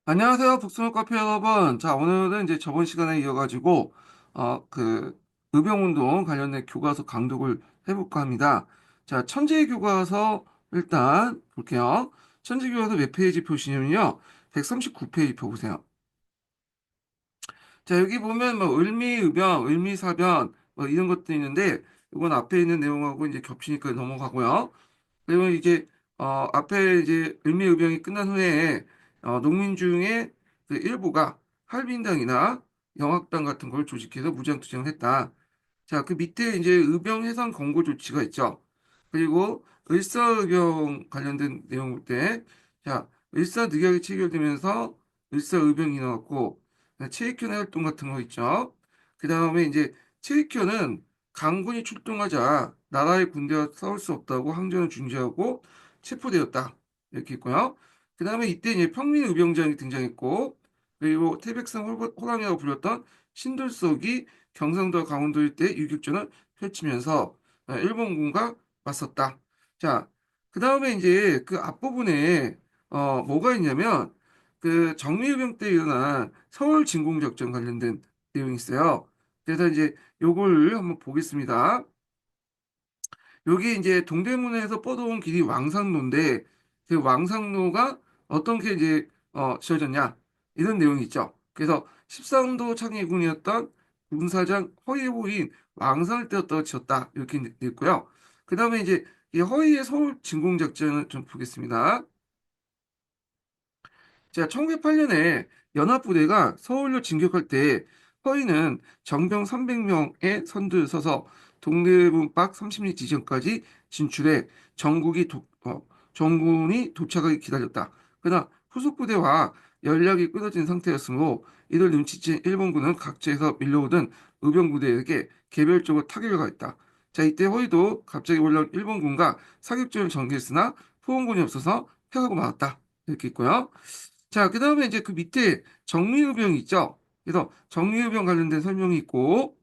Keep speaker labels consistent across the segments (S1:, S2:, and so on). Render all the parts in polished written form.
S1: 안녕하세요, 북스몰 커피 여러분. 자, 오늘은 이제 저번 시간에 이어가지고, 의병운동 관련된 교과서 강독을 해볼까 합니다. 자, 천재교과서 일단 볼게요. 천재교과서 몇 페이지 표시냐면요. 139페이지 펴보세요. 자, 여기 보면 뭐 을미의병, 을미사변, 뭐 이런 것도 있는데, 이건 앞에 있는 내용하고 이제 겹치니까 넘어가고요. 그리고 이제 앞에 이제 을미의병이 끝난 후에 농민 중에 그 일부가 할빈당이나 영학당 같은 걸 조직해서 무장투쟁을 했다. 자, 그 밑에 이제 의병 해산 권고 조치가 있죠. 그리고 을사의병 관련된 내용 볼 때, 자, 을사늑약이 체결되면서 을사의병이 나왔고, 체익현의 활동 같은 거 있죠. 그 다음에 이제 체익현은 강군이 출동하자 나라의 군대와 싸울 수 없다고 항전을 중지하고 체포되었다. 이렇게 있고요. 그 다음에 이때 이제 평민의병장이 등장했고, 그리고 태백산 호랑이라고 불렸던 신돌석이 경상도와 강원도 일대 유격전을 펼치면서 일본군과 맞섰다. 자, 그 다음에 이제 그 앞부분에 뭐가 있냐면 그 정미해병 때 일어난 서울 진공작전 관련된 내용이 있어요. 그래서 이제 요걸 한번 보겠습니다. 여기 이제 동대문에서 뻗어온 길이 왕상로인데 그 왕상로가 어떻게 이제 지어졌냐 이런 내용이 있죠. 그래서 13도 창의군이었던 군사장 허위호인 왕상을 떼었다가 지었다 이렇게 돼 있고요. 그 다음에 이제 이 허위의 서울 진공작전을 좀 보겠습니다. 자, 1908년에 연합부대가 서울로 진격할 때 허인은 정병 300명의 선두에 서서 동대문밖 30리 지점까지 진출해 정군이 도착하기 기다렸다. 그러나 후속부대와 연락이 끊어진 상태였으므로 이를 눈치챈 일본군은 각지에서 밀려오던 의병부대에게 개별적으로 타격을 가했다. 자, 이때 허이도 갑자기 올라온 일본군과 사격전을 전개했으나 포원군이 없어서 패하고 말았다. 이렇게 있고요. 자, 그 다음에 이제 그 밑에 정리의병 있죠? 그래서 정리의병 관련된 설명이 있고,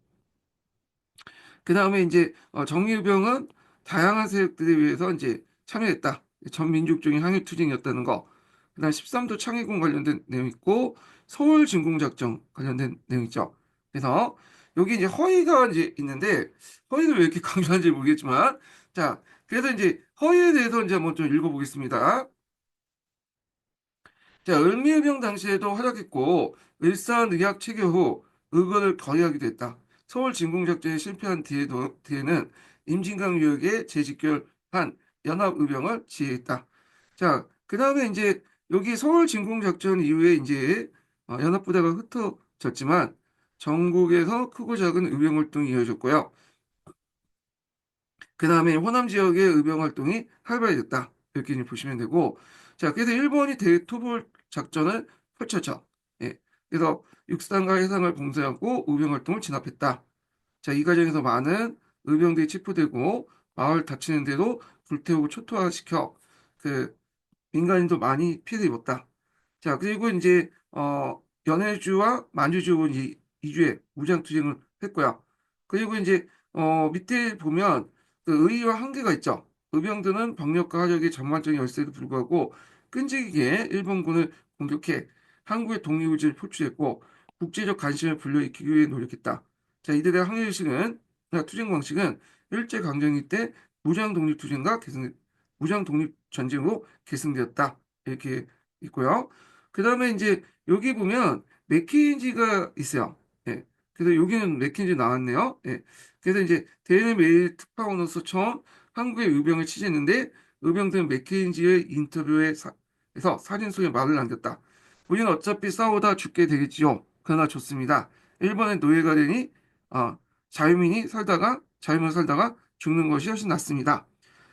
S1: 그 다음에 이제 정리의병은 다양한 세력들에 의해서 이제 참여했다. 전민족적인 항일투쟁이었다는 거. 그 다음 13도 창의군 관련된 내용 있고, 서울 진공작전 관련된 내용 있죠. 그래서 여기 이제 허위가 이제 있는데, 허위를 왜 이렇게 강조하는지 모르겠지만, 자, 그래서 이제 허위에 대해서 이제 한번 좀 읽어보겠습니다. 자, 을미의병 당시에도 활약했고 일사늑약 체결 후 의거를 거의하기도 했다. 서울 진공작전이 실패한 뒤에는 임진강 유역에 재집결한 연합의병을 지휘했다. 자, 그 다음에 이제 여기 서울 진공작전 이후에 이제 연합부대가 흩어졌지만 전국에서 크고 작은 의병 활동이 이어졌고요. 그 다음에 호남 지역의 의병 활동이 활발해졌다. 이렇게 이제 보시면 되고, 자, 그래서 일본이 대토벌 작전을 펼쳤죠. 예. 그래서 육상과 해상을 봉쇄하고 의병 활동을 진압했다. 자, 이 과정에서 많은 의병들이 체포되고 마을 다치는 대로 불태우고 초토화시켜 그 민간인도 많이 피해를 입었다. 자, 그리고 이제 연해주와 만주족은 이주에 무장투쟁을 했고요. 그리고 이제 밑에 보면 그 의의와 한계가 있죠. 의병들은 병력과 화력의 전반적인 열세에도 불구하고 끈질기게 일본군을 공격해 한국의 독립의지를 표출했고 국제적 관심을 불러일으키기 위해 노력했다. 자, 이들의 항일식은 투쟁 방식은 일제강점기 때 무장 독립 전쟁으로 계승되었다. 이렇게 있고요. 그 다음에 이제 여기 보면 맥킨지가 있어요. 예. 그래서 여기는 맥킨지 나왔네요. 예. 그래서 이제 데일리 메일 특파원으로서 처음 한국의 의병을 취재했는데 의병들은 맥킨지의 에서 사진 속에 말을 남겼다. 우리는 어차피 싸우다 죽게 되겠지요. 그러나 좋습니다. 일본의 노예가 되니 자유민을 살다가 죽는 것이 훨씬 낫습니다.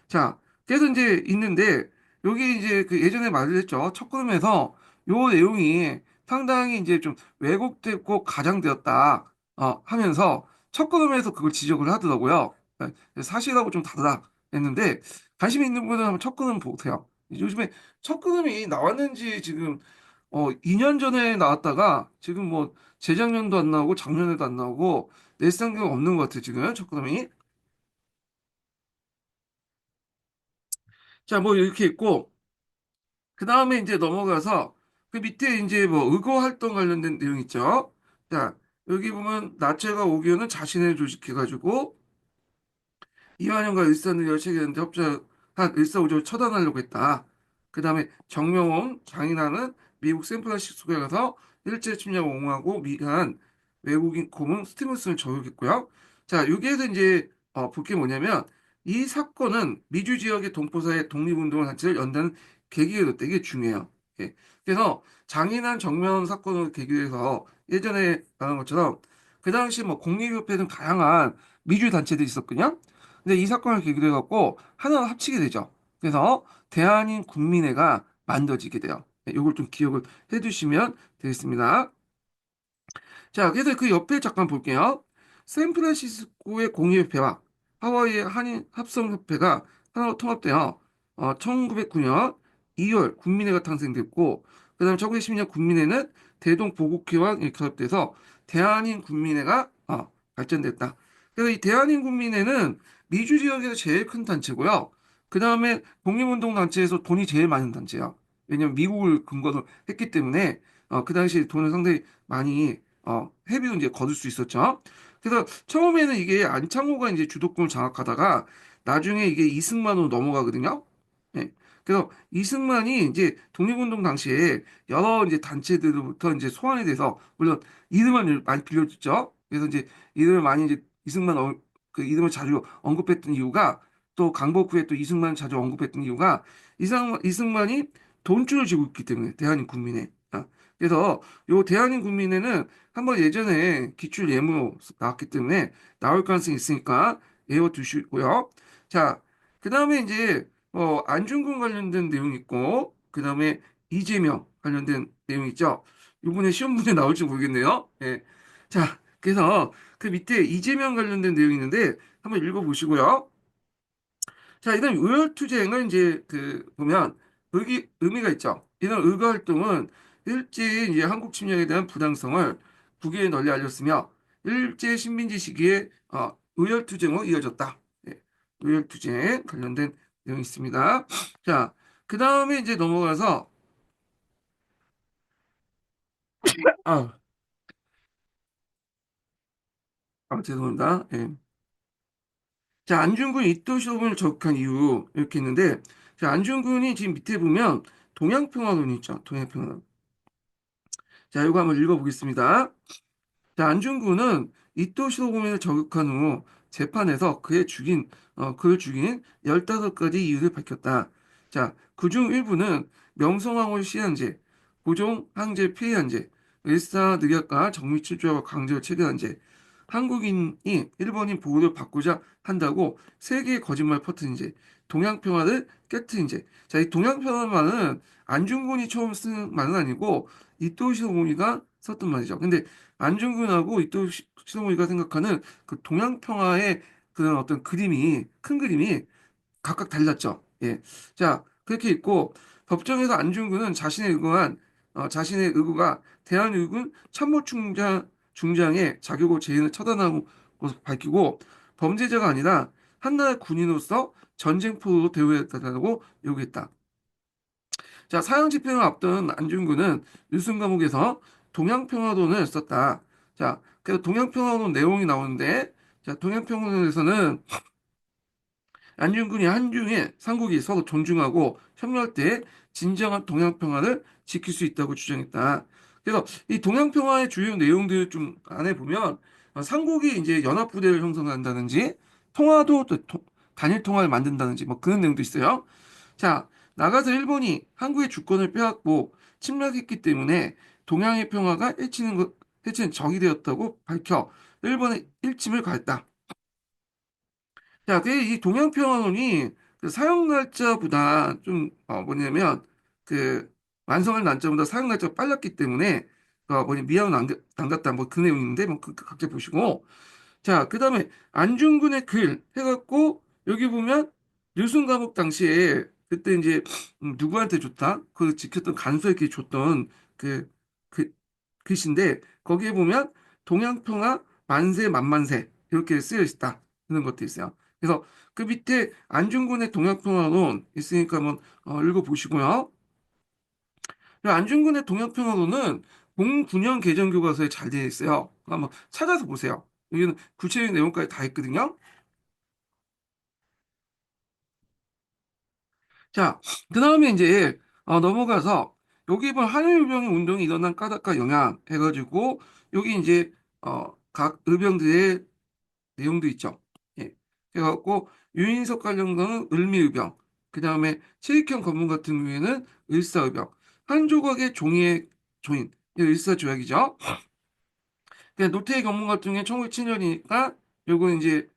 S1: 자, 그래서 이제 있는데 여기 이제 그 예전에 말을 했죠. 첫걸음에서 요 내용이 상당히 이제 좀 왜곡됐고 가장되었다 하면서 첫걸음에서 그걸 지적을 하더라고요. 사실하고 좀 다르다 했는데 관심 있는 분은 한번 첫걸음 보세요. 요즘에 첫걸음이 나왔는지 지금 2년 전에 나왔다가 지금 뭐 재작년도 안 나오고 작년에도 안 나오고 내상경 없는 것 같아요. 지금 첫걸음이. 자, 뭐 이렇게 있고 그 다음에 이제 넘어가서 그 밑에 이제 뭐 의거 활동 관련된 내용 있죠. 자, 여기 보면 나체가 오기에는 자신을 조직해가지고 이완용과 일산을 체결했는데 협조한 일사오조를 처단하려고 했다. 그 다음에 정명홍, 장인환은 미국 샌프란시스코에 가서 일제 침략을 옹호하고 미한 외국인 고문 스티븐슨을 저격했고요. 자, 여기에서 이제 볼 게 뭐냐면 이 사건은 미주 지역의 동포사의 독립운동을 단체를 연다는 계기가 됐다. 이게 중요해요. 예. 그래서 장인환 정면 사건을 계기로 해서 예전에 말한 것처럼 그 당시 뭐 공익협회 등 다양한 미주 단체들이 있었거든요. 근데 이 사건을 계기로 해갖고 하나로 합치게 되죠. 그래서 대한인 국민회가 만들어지게 돼요. 네, 이걸 좀 기억을 해두시면 되겠습니다. 자, 그래서 그 옆에 잠깐 볼게요. 샌프란시스코의 공의협회와 하와이의 한인 합성협회가 하나로 통합되어 1909년 2월 국민회가 탄생됐고, 그 다음에 1910년 국민회는 대동보국회와 결합돼서 대한인 국민회가 발전됐다. 그래서 이 대한인 국민회는 미주 지역에서 제일 큰 단체고요. 그 다음에 독립운동 단체에서 돈이 제일 많은 단체예요. 왜냐면 미국을 근거로 했기 때문에 그 당시 돈을 상당히 많이 회비도 이제 거둘 수 있었죠. 그래서 처음에는 이게 안창호가 이제 주도권을 장악하다가 나중에 이게 이승만으로 넘어가거든요. 네. 그래서 이승만이 이제 독립운동 당시에 여러 이제 단체들로부터 이제 소환이 돼서 물론 이름을 많이 빌려줬죠. 그래서 이제 이름을 많이 이제 그 이름을 자주 언급했던 이유가 또 강복 후에 또 이승만을 자주 언급했던 이유가 이승만이 돈줄을 쥐고 있기 때문에 대한민 국민에. 그래서 요 대한민 국민회는 한번 예전에 기출 예무 나왔기 때문에 나올 가능성이 있으니까 외워두시고요. 자, 그 다음에 이제 안중근 관련된 내용 있고 그 다음에 이재명 관련된 내용 있죠. 이번에 시험 문제 나올지 모르겠네요. 예. 자, 그래서 그 밑에 이재명 관련된 내용이 있는데 한번 읽어보시고요. 자, 이런 우열투쟁은 이제 그 보면 의미가 있죠. 이런 의거 활동은 일제의 이제 한국 침략에 대한 부당성을 국외에 널리 알렸으며 일제 식민지 시기에 우열투쟁으로 이어졌다. 예, 우열투쟁 관련된 내용이 있습니다. 자, 그 다음에 이제 넘어가서 아, 죄송합니다. 예. 자, 안중근 이토시오본을 적한 이유 이렇게 있는데 자, 안중근이 지금 밑에 보면 동양평화론이 있죠. 동양평화론. 자, 이거 한번 읽어보겠습니다. 자, 안중근은 이토 시로부미를 저격한 후 재판에서 그를 죽인 15가지 이유를 밝혔다. 자, 그중 일부는 명성황후의 시한제, 고종 항제 폐위한제, 일사늑약과 정미출조와 강제로 체결한 제, 한국인이 일본인 보호를 받고자 한다고 세계의 거짓말 퍼뜨린 제, 동양평화를 깨트린 제. 자, 이 동양평화만은 안중근이 처음 쓴 말은 아니고 이토 시로부미가 썼던 말이죠. 근데 안중근하고 이토 시로무리가 생각하는 그 동양평화의 그런 어떤 큰 그림이 각각 달랐죠. 예. 자, 그렇게 있고, 법정에서 안중근은 자신의 의구가 대한민국은 중장의 자격으로 재인을 처단하고 것을 밝히고, 범죄자가 아니라 한나라의 군인으로서 전쟁포로 대우해달라고 요구했다. 자, 사형 집행을 앞둔 안중근은 유승 감옥에서 동양평화론을 썼다. 자, 그래서 동양평화론 내용이 나오는데, 자, 동양평화론에서는 안중근이 한중일 삼국이 서로 존중하고 협력할 때 진정한 동양평화를 지킬 수 있다고 주장했다. 그래서 이 동양평화의 주요 내용들 좀 안에 보면 삼국이 이제 연합부대를 형성한다든지 통화도 또 단일 통화를 만든다든지 뭐 그런 내용도 있어요. 자, 나가서 일본이 한국의 주권을 빼앗고 침략했기 때문에 동양의 평화가 해치는 적이 되었다고 밝혀 일본의 일침을 가했다. 자, 이 동양평화론이 그 사용 날짜보다 좀 뭐냐면 그 완성할 날짜보다 사용 날짜가 빨랐기 때문에 뭐냐 미화로 남겼다 뭐 그 내용인데 뭐 각자 보시고 자, 그 다음에 안중근의 글 해갖고 여기 보면 류순 감옥 당시에 그때 이제 누구한테 줬다? 그 지켰던 간수에게 줬던 그, 그 글씨인데 거기에 보면 동양평화 만세 만만세 이렇게 쓰여 있다. 그런 것도 있어요. 그래서 그 밑에 안중근의 동양평화론 있으니까 한번 읽어보시고요. 그리고 안중근의 동양평화론은 09년 개정 교과서에 잘 되어 있어요. 한번 찾아서 보세요. 여기는 구체적인 내용까지 다 있거든요. 자, 그 다음에 이제 넘어가서 여기 보면 한일의병 운동이 일어난 까닭과 영향 해가지고 여기 이제 각 의병들의 내용도 있죠. 예. 그래갖고 유인석 관련과는 을미의병, 그 다음에 칠익형 검문 같은 경우에는 을사의병, 한 조각의 종이의 조인, 일사조약이죠. 그 노태의 경문 같은 경우에 1907년이니까 요거 이제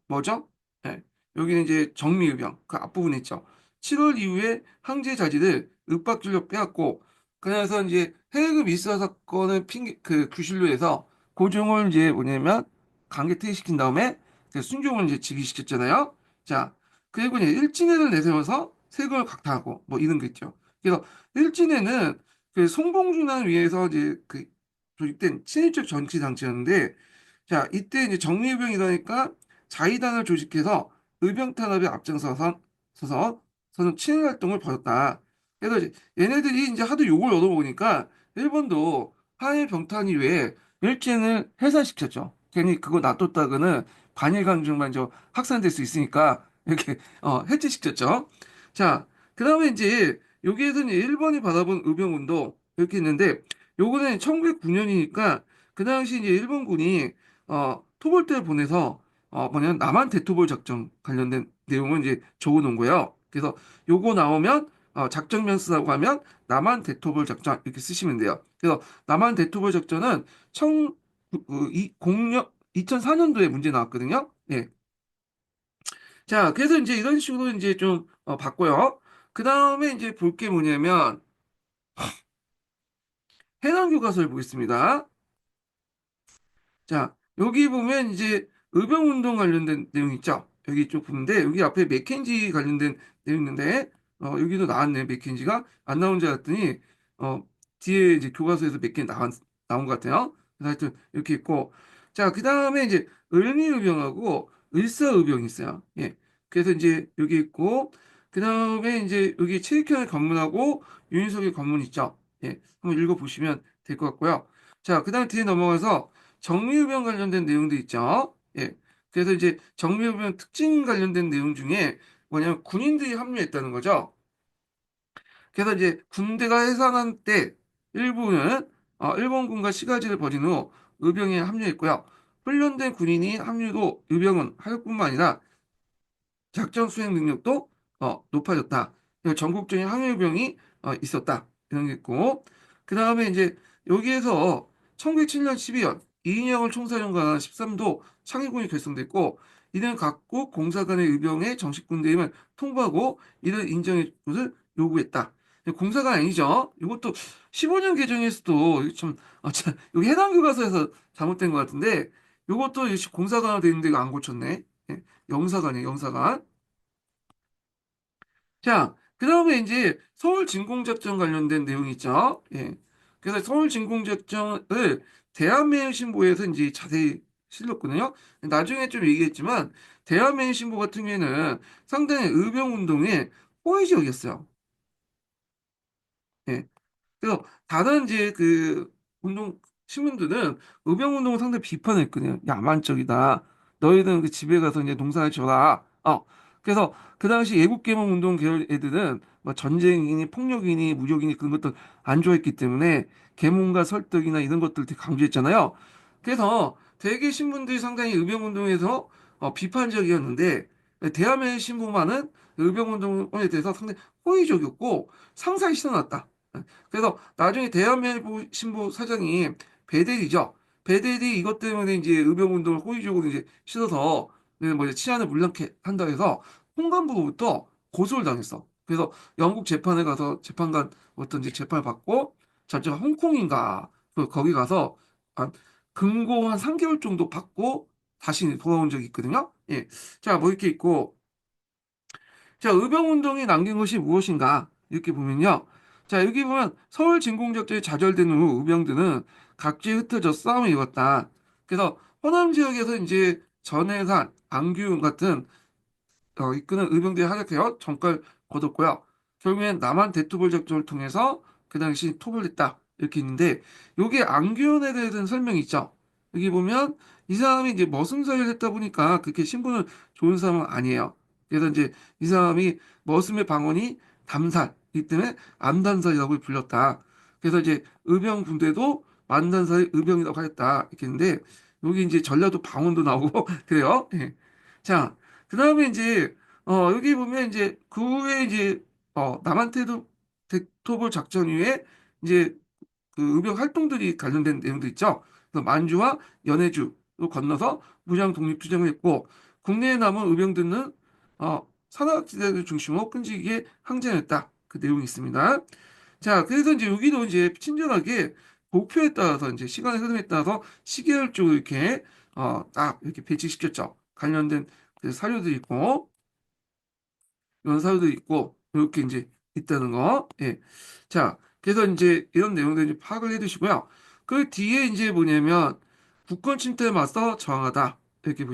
S1: 뭐죠? 예. 여기는 이제 정미의병 그 앞부분에 있죠. 7월 이후에 항제 자지를 윽박질러 빼앗고 그래서 이제 해외급 미수사 사건을 핑계 그 규실로 해서 고종을 이제 뭐냐면 강제 퇴위시킨 다음에 그 순종을 이제 즉위시켰잖아요. 자 그리고 이제 일진회를 내세워서 세금을 각하하고 뭐 이런 거 있죠. 그래서 일진회는 그 송봉준을 위해서 이제 그 조직된 친일적 정치 장치였는데 자 이때 이제 정리의병이라니까 자위단을 조직해서 의병 탄압에 앞장서서 서는 친일 활동을 벌였다. 그래서 이제 얘네들이 이제 하도 욕을 얻어먹으니까 일본도 한일 병탄 이후에 일진을 해산시켰죠. 괜히 그거 놔뒀다가는 반일 감정만 저 확산될 수 있으니까 이렇게 해체시켰죠. 자, 그다음에 이제 여기에서는 일본이 받아본 의병운동 이렇게 있는데 요거는 1909년이니까 그 당시 이제 일본군이 토벌대를 보내서 뭐냐면 남한 대토벌 작전 관련된 내용을 이제 적어놓은 거예요. 그래서 요거 나오면 작전면 쓰라고 하면 남한 대토벌 작전 이렇게 쓰시면 돼요. 그래서 남한 대토벌 작전은 청 이 공년 2004년도에 문제 나왔거든요. 예. 자, 그래서 이제 이런 식으로 이제 좀 봤고요. 그 다음에 이제 볼 게 뭐냐면 해남 교과서를 보겠습니다. 자, 여기 보면 이제 의병운동 관련된 내용 있죠? 여기 쭉 보는데, 여기 앞에 맥켄지 관련된 내용 있는데, 여기도 나왔네, 맥켄지가. 안 나온 줄 알았더니, 어, 뒤에 이제 교과서에서 몇 개 나온 것 같아요. 그래서 하여튼 이렇게 있고, 자, 그 다음에 이제 을미의병하고 을사의병이 있어요. 예. 그래서 이제 여기 있고, 그 다음에 이제 여기 최익현의 관문하고 윤석의 관문 있죠? 예. 한번 읽어보시면 될 것 같고요. 자, 그 다음 뒤에 넘어가서 정미흡연 관련된 내용도 있죠. 예. 그래서 이제 정미흡연 특징 관련된 내용 중에 뭐냐면 군인들이 합류했다는 거죠. 그래서 이제 군대가 해산한 때 일부는 일본군과 시가지를 벌인 후 의병에 합류했고요. 훈련된 군인이 합류도 의병은 하역뿐만 아니라 작전 수행 능력도 높아졌다. 그리고 전국적인 항해병이 있었다. 이런 게 있고, 그 다음에 이제 여기에서 1907년 12월 이인영을 총사령관한 13도 창의군이 결성됐고, 이는 각국 공사 간의 의병의 정식 군대임을 통보하고 이를 인정해 것을 요구했다. 공사가 아니죠. 이것도 15년 개정에서도 참, 여기 해당 교과서에서 잘못된 것 같은데, 이것도 공사관으로 되어 있는데 이거 안 고쳤네. 예, 영사관이에요, 영사관. 자, 그 다음에 이제 서울 진공작전 관련된 내용이 있죠. 예. 그래서 서울 진공작전을 대한매일신보에서 이제 자세히 실렸거든요. 나중에 좀 얘기했지만, 대한매일신보 같은 경우에는 상당히 의병운동에 호의적이었어요. 예. 그래서 다른 이제 그 운동 신문들은 의병 운동을 상당히 비판했거든요. 야만적이다. 너희들은 그 집에 가서 이제 농사를 져라. 그래서 그 당시 예국개몽 운동 계열 애들은 뭐 전쟁이니 폭력이니 무력이니 그런 것들 안 좋아했기 때문에 계몽과 설득이나 이런 것들 되게 강조했잖아요. 그래서 대개 신문들이 상당히 의병 운동에서 비판적이었는데 대한민국 신부만은 의병 운동에 대해서 상당히 호의적이었고 상사에 실어놨다. 그래서 나중에 대한민국 신부 사장이 배대리죠. 배대리 이것 때문에 이제 의병운동을 호의적으로 이제 실어서 뭐 이제 치안을 물랑케 한다 해서 홍간부로부터 고소를 당했어. 그래서 영국 재판에 가서 재판관 어떤 이제 재판을 받고 자체가 홍콩인가 거기 가서 한 금고 한 3개월 정도 받고 다시 돌아온 적이 있거든요. 예. 자, 뭐 이렇게 있고 자, 의병운동이 남긴 것이 무엇인가? 이렇게 보면요. 자, 여기 보면 서울 진공작전이 좌절된 후 의병들은 각지에 흩어져 싸움을 이뤘다. 그래서 호남 지역에서 이제 전해산, 안규 같은 이끄는 의병들이 활약해요. 전과를 거뒀고요. 결국엔 남한 대투볼 작전을 통해서 그 당시 톱을 냈다. 이렇게 있는데, 요게 안규현에 대한 설명이 있죠. 여기 보면 이 사람이 이제 머슴살이를 했다 보니까 그렇게 신분은 좋은 사람은 아니에요. 그래서 이제 이 사람이 머슴의 방언이 담살이기 때문에 암담살이라고 불렸다. 그래서 이제 의병 군대도 만단살이 의병이라고 하였다. 이렇게 했는데, 여기 이제 전라도 방언도 나오고 그래요. 예. 자, 그 다음에 이제 여기 보면 이제 그 후에 이제 남한테도 대토벌 작전 이후에 이제 그 의병 활동들이 관련된 내용도 있죠. 그래서 만주와 연해주로 건너서 무장 독립투쟁을 했고 국내에 남은 의병들은 산악지대를 중심으로 끈질기게 항쟁했다. 그 내용이 있습니다. 자, 그래서 이제 여기도 이제 친절하게 목표에 따라서 이제 시간의 흐름에 따라서 시계열적으로 이렇게 딱 이렇게 배치시켰죠. 관련된 그 사료도 있고 이런 사료도 있고 이렇게 이제 있다는 거. 예. 자, 그래서 이제 이런 내용들 이제 파악을 해두시고요. 그 뒤에 이제 뭐냐면 국권 침투에 맞서 저항하다 이렇게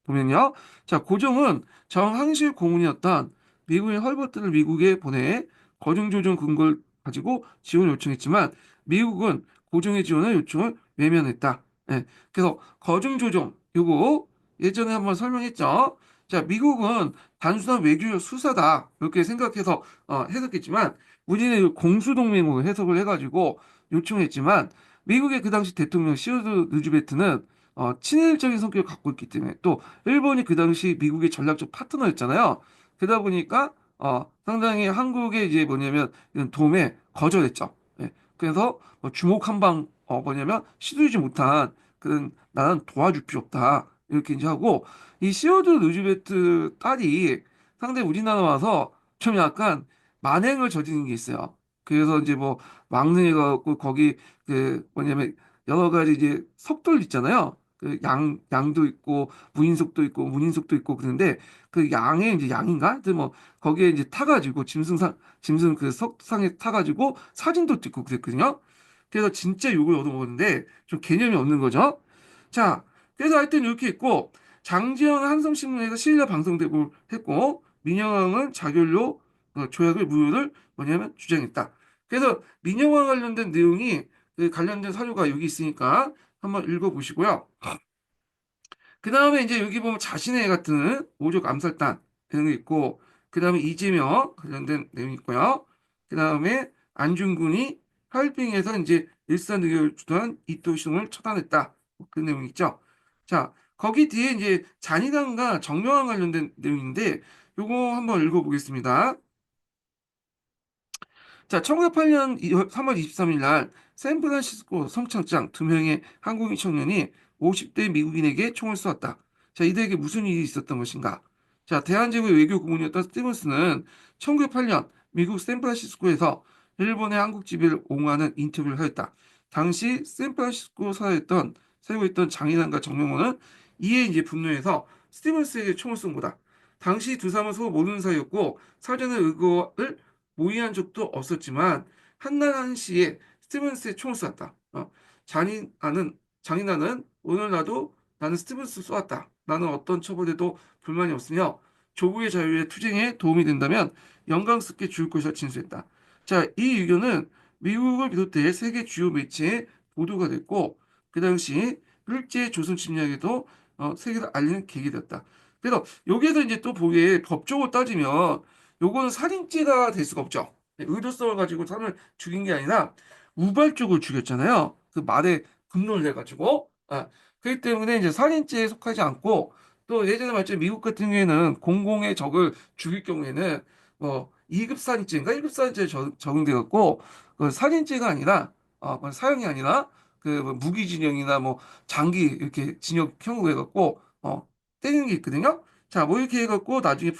S1: 보면요. 자, 고종은 정항실 고문이었던 미국인 헐버트를 미국에 보내 거중 조정 근거를 가지고 지원을 요청했지만 미국은 고종의 지원을 요청을 외면했다. 예. 그래서 거중 조정 요거 예전에 한번 설명했죠. 자, 미국은 단순한 외교 수사다 이렇게 생각해서 해석했지만 우리는 공수동맹으로 해석을 해가지고 요청했지만 미국의 그 당시 대통령 시어드 루즈벨트는 친일적인 성격을 갖고 있기 때문에 또 일본이 그 당시 미국의 전략적 파트너였잖아요. 그러다 보니까 상당히 한국의 이제 뭐냐면 이런 도움에 거절했죠. 예. 그래서 뭐 주목 한 방 뭐냐면 시도하지 못한 그런 나는 도와줄 필요 없다 이렇게 이제 하고 이 시어드 루즈베트 딸이 상당히 우리나라 와서 좀 약간 만행을 저지른 게 있어요. 그래서 이제 뭐 왕릉에 가고 거기 그 뭐냐면 여러 가지 이제 석들 있잖아요. 그 양도 있고 무인석도 있고 문인석도 있고 그런데 그 양에 이제 양인가? 하여튼 뭐 거기에 이제 타가지고 짐승 그 석상에 타가지고 사진도 찍고 그랬거든요. 그래서 진짜 욕을 얻어먹었는데 좀 개념이 없는 거죠. 자, 그래서 하여튼 이렇게 있고 장지영은 한성신문에서 실려 방송되고 했고 민영왕은 자결로 조약을 무효를 뭐냐면 주장했다. 그래서 민영왕 관련된 내용이 그 관련된 사료가 여기 있으니까 한번 읽어보시고요. 그 다음에 이제 여기 보면 자신의 애 같은 오족 암살단 내용이 있고, 그 다음에 이재명 관련된 내용이 있고요. 그 다음에 안중근이 하얼빈에서 이제 일산의교를 주도한 이토시동을 처단했다. 그 내용이 있죠. 자, 거기 뒤에 이제 잔인함과 정명함 관련된 내용인데, 요거 한번 읽어보겠습니다. 자, 1908년 3월 23일 날 샌프란시스코 성창장 두 명의 한국인 청년이 50대 미국인에게 총을 쏘았다. 자, 이들에게 무슨 일이 있었던 것인가? 자, 대한제국의 외교 고문이었던 스티븐스는 1908년 미국 샌프란시스코에서 일본의 한국 지배를 옹호하는 인터뷰를 하였다. 당시 샌프란시스코 살고 있던 장인환과 정명호는 이에 이제 분노해서 스티븐스에게 총을 쏜 거다. 당시 두 사람은 서로 모르는 사이였고 사전에 의거를 모의한 적도 없었지만 한날 한시에 스티븐스의 총을 쏘았다. 장인아는 오늘 나도 나는 스티븐스 쏘았다. 나는 어떤 처벌에도 불만이 없으며 조국의 자유에 투쟁에 도움이 된다면 영광스럽게 죽을 것이라 진술했다. 자, 이 의견은 미국을 비롯해 세계 주요 매체에 보도가 됐고 그 당시 일제 조선 침략에도 세계를 알리는 계기가 됐다. 그래서 여기에서 이제 또 보기에 법적으로 따지면 요거는 살인죄가 될 수가 없죠. 의도성을 가지고 사람을 죽인 게 아니라 우발적으로 죽였잖아요. 그 말에 분노를 내가지고. 그렇기 때문에 이제 살인죄에 속하지 않고 또 예전에 말했죠. 미국 같은 경우에는 공공의 적을 죽일 경우에는 뭐 2급 살인죄인가 1급 살인죄에 적용돼 갖고 그 살인죄가 아니라 사형이 아니라 그뭐 무기징역이나 뭐 장기 이렇게 징역형으로 해갖고 때리는 게 있거든요. 자, 뭐 이렇게 해갖고 나중에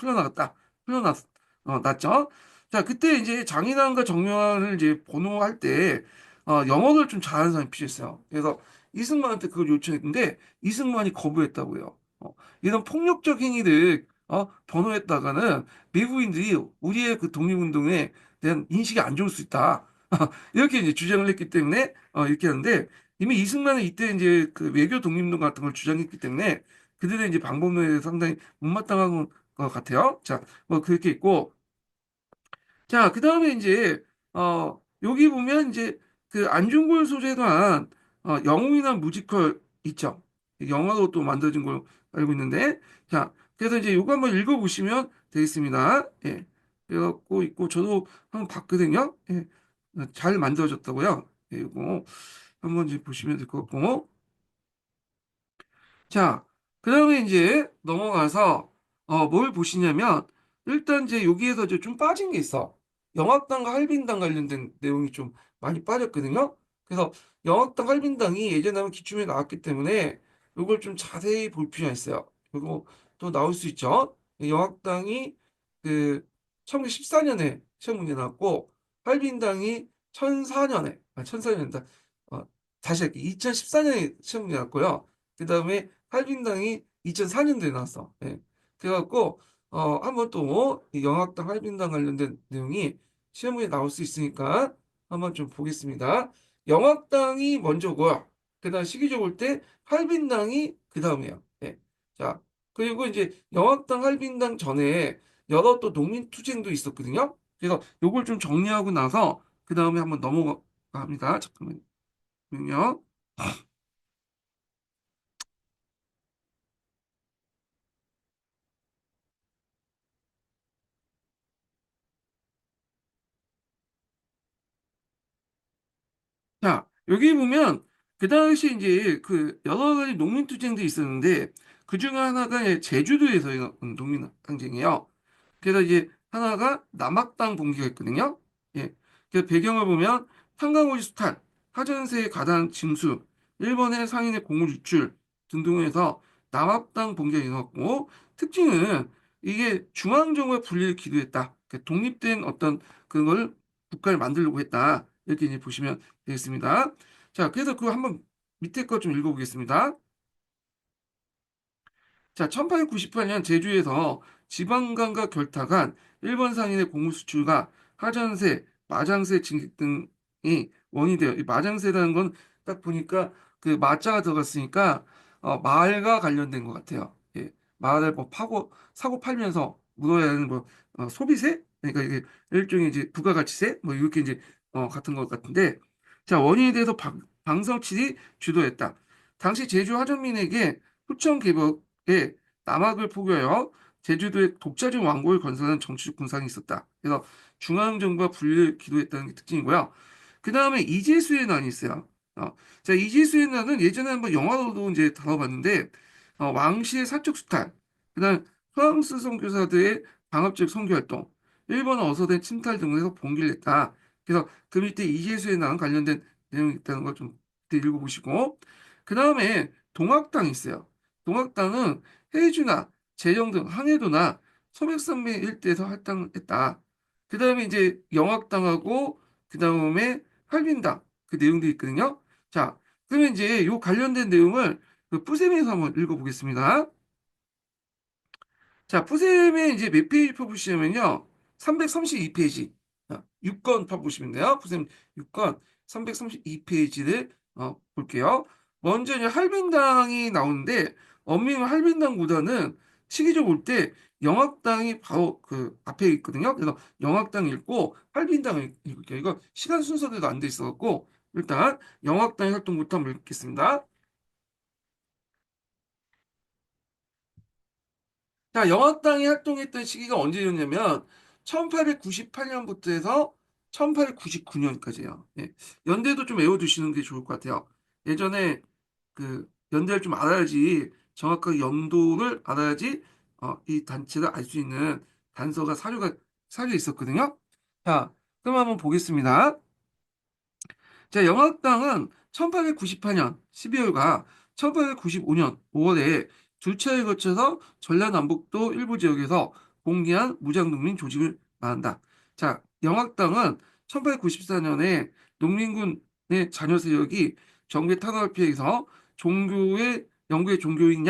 S1: 났죠. 자, 그때 이제 장인환과 정명환을 이제 번호할 때, 영어를 좀 잘하는 사람이 필요했어요. 그래서 이승만한테 그걸 요청했는데, 이승만이 거부했다고요. 이런 폭력적 행위를, 번호했다가는 미국인들이 우리의 그 독립운동에 대한 인식이 안 좋을 수 있다. 이렇게 이제 주장을 했기 때문에, 이렇게 하는데, 이미 이승만은 이때 이제 그 외교 독립운동 같은 걸 주장했기 때문에, 그들의 이제 방법론에 대해서 상당히 못마땅한 것 같아요. 자, 뭐 그렇게 있고, 자, 그 다음에 이제, 여기 보면 이제 그 안중근 소재도 한 영웅이나 뮤지컬 있죠. 영화로 또 만들어진 걸로 알고 있는데, 자, 그래서 이제 요거 한번 읽어보시면 되겠습니다. 예. 그래갖고 있고 저도 한번 봤거든요. 예. 잘 만들어졌다고요. 예, 이거 한번 이제 보시면 될 것 같고. 자, 그 다음에 이제 넘어가서, 뭘 보시냐면, 일단 이제 여기에서 이제 좀 빠진 게 있어. 영악당과 할빈당 관련된 내용이 좀 많이 빠졌거든요. 그래서 영악당, 할빈당이 예전에 한번 기출에 나왔기 때문에 이걸 좀 자세히 볼 필요가 있어요. 그리고 또 나올 수 있죠. 영악당이 그 1914년에 시험 문제 나왔고, 할빈당이 1004년에, 1004년이다. 다시 할게. 2014년에 시험 문제 나왔고요. 그 다음에 할빈당이 2004년도에 나왔어. 예. 그래갖고 한번 또이 영악당 할빈당 관련된 내용이 시험에 나올 수 있으니까 한번 좀 보겠습니다. 영악당이 먼저고요. 그다음 시기적으로 볼 때 할빈당이 그 다음이에요. 예. 자, 그리고 이제 영악당 할빈당 전에 여러 또 농민투쟁도 있었거든요. 그래서 요걸 좀 정리하고 나서 그 다음에 한번 넘어갑니다. 잠깐만요. 자, 여기 보면 그 당시 이제 그 여러 가지 농민투쟁들이 있었는데 그 중에 하나가 이제 제주도에서 일어난 농민항쟁이에요. 그래서 이제 하나가 남학당 봉기가 있거든요. 예. 그래서 배경을 보면 한강오지 수탈, 하전세의 가단 징수, 일본의 상인의 공물 유출 등등을 해서 남학당 봉기가 일어났고 특징은 이게 중앙정부의 분리를 기도했다. 그러니까 독립된 어떤 그걸 국가를 만들려고 했다. 이렇게 이제 보시면 되겠습니다. 자, 그래서 그거 한번 밑에 거 좀 읽어보겠습니다. 자, 1898년 제주에서 지방간과 결탁한 일본 상인의 공무 수출과 하전세, 마장세 증액 등이 원인이 돼요. 이 마장세라는 건 딱 보니까 그 마자가 들어갔으니까 마을과 관련된 것 같아요. 예, 마을을 뭐 파고 사고 팔면서 물어야 하는 뭐 소비세? 그러니까 이게 일종의 이제 부가가치세? 뭐 이렇게 이제 같은 것 같은데 자 원인에 대해서 방성칠이 주도했다. 당시 제주 하전민에게 후천 개벽에 남학을 포교하여 제주도에 독자적 왕국을 건설하는 정치적 군상이 있었다. 그래서 중앙정부와 분리를 기도했다는 게 특징이고요. 그 다음에 이재수의 난이 있어요. 자, 이재수의 난은 예전에 한번 영화로도 이제 다뤄봤는데, 왕실의 사적 수탈, 그 다음 프랑스 선교사들의 방합적 선교활동, 일본 어서된 침탈 등에서 봉기를 했다. 그래서 그 밑에 이재수의 난 관련된 내용이 있다는 걸 좀 읽어보시고, 그 다음에 동학당이 있어요. 동학당은 해주나 재정 등 항해도나 소백산맥 일대에서 활동했다. 그 다음에 이제 영악당하고 그 다음에 활빈당 그 내용들이 있거든요. 자, 그러면 이제 요 관련된 내용을 그 뿌셈에서 한번 읽어보겠습니다. 자, 푸셈에 이제 몇 페이지 펴보시냐면요. 332페이지. 6권 펴보시면 돼요. 푸셈 6권 332페이지를 볼게요. 먼저 이제 할빈당이 나오는데, 엄밀히 할빈당보다는 시기적으로 볼 때 영악당이 바로 그 앞에 있거든요. 그래서 영악당 읽고 할빈당을 읽을게요. 이거 시간 순서대로 안 돼 있어갖고, 일단 영악당 활동부터 한번 읽겠습니다. 자, 영악당이 활동했던 시기가 언제였냐면 1898년부터 해서 1899년까지예요. 예. 연대도 좀 외워두시는 게 좋을 것 같아요. 예전에 그 연대를 좀 알아야지 정확하게 연도를 알아야지 이 단체를 알 수 있는 단서가 사료가 있었거든요. 자, 그럼 한번 보겠습니다. 자, 영악당은 1898년 12월과 1895년 5월에 두 차례에 거쳐서 전라남북도 일부 지역에서 공개한 무장농민 조직을 말한다. 자, 영악당은 1894년에 농민군의 자녀 세력이 정계 탄압을 피해서 영구의 종교인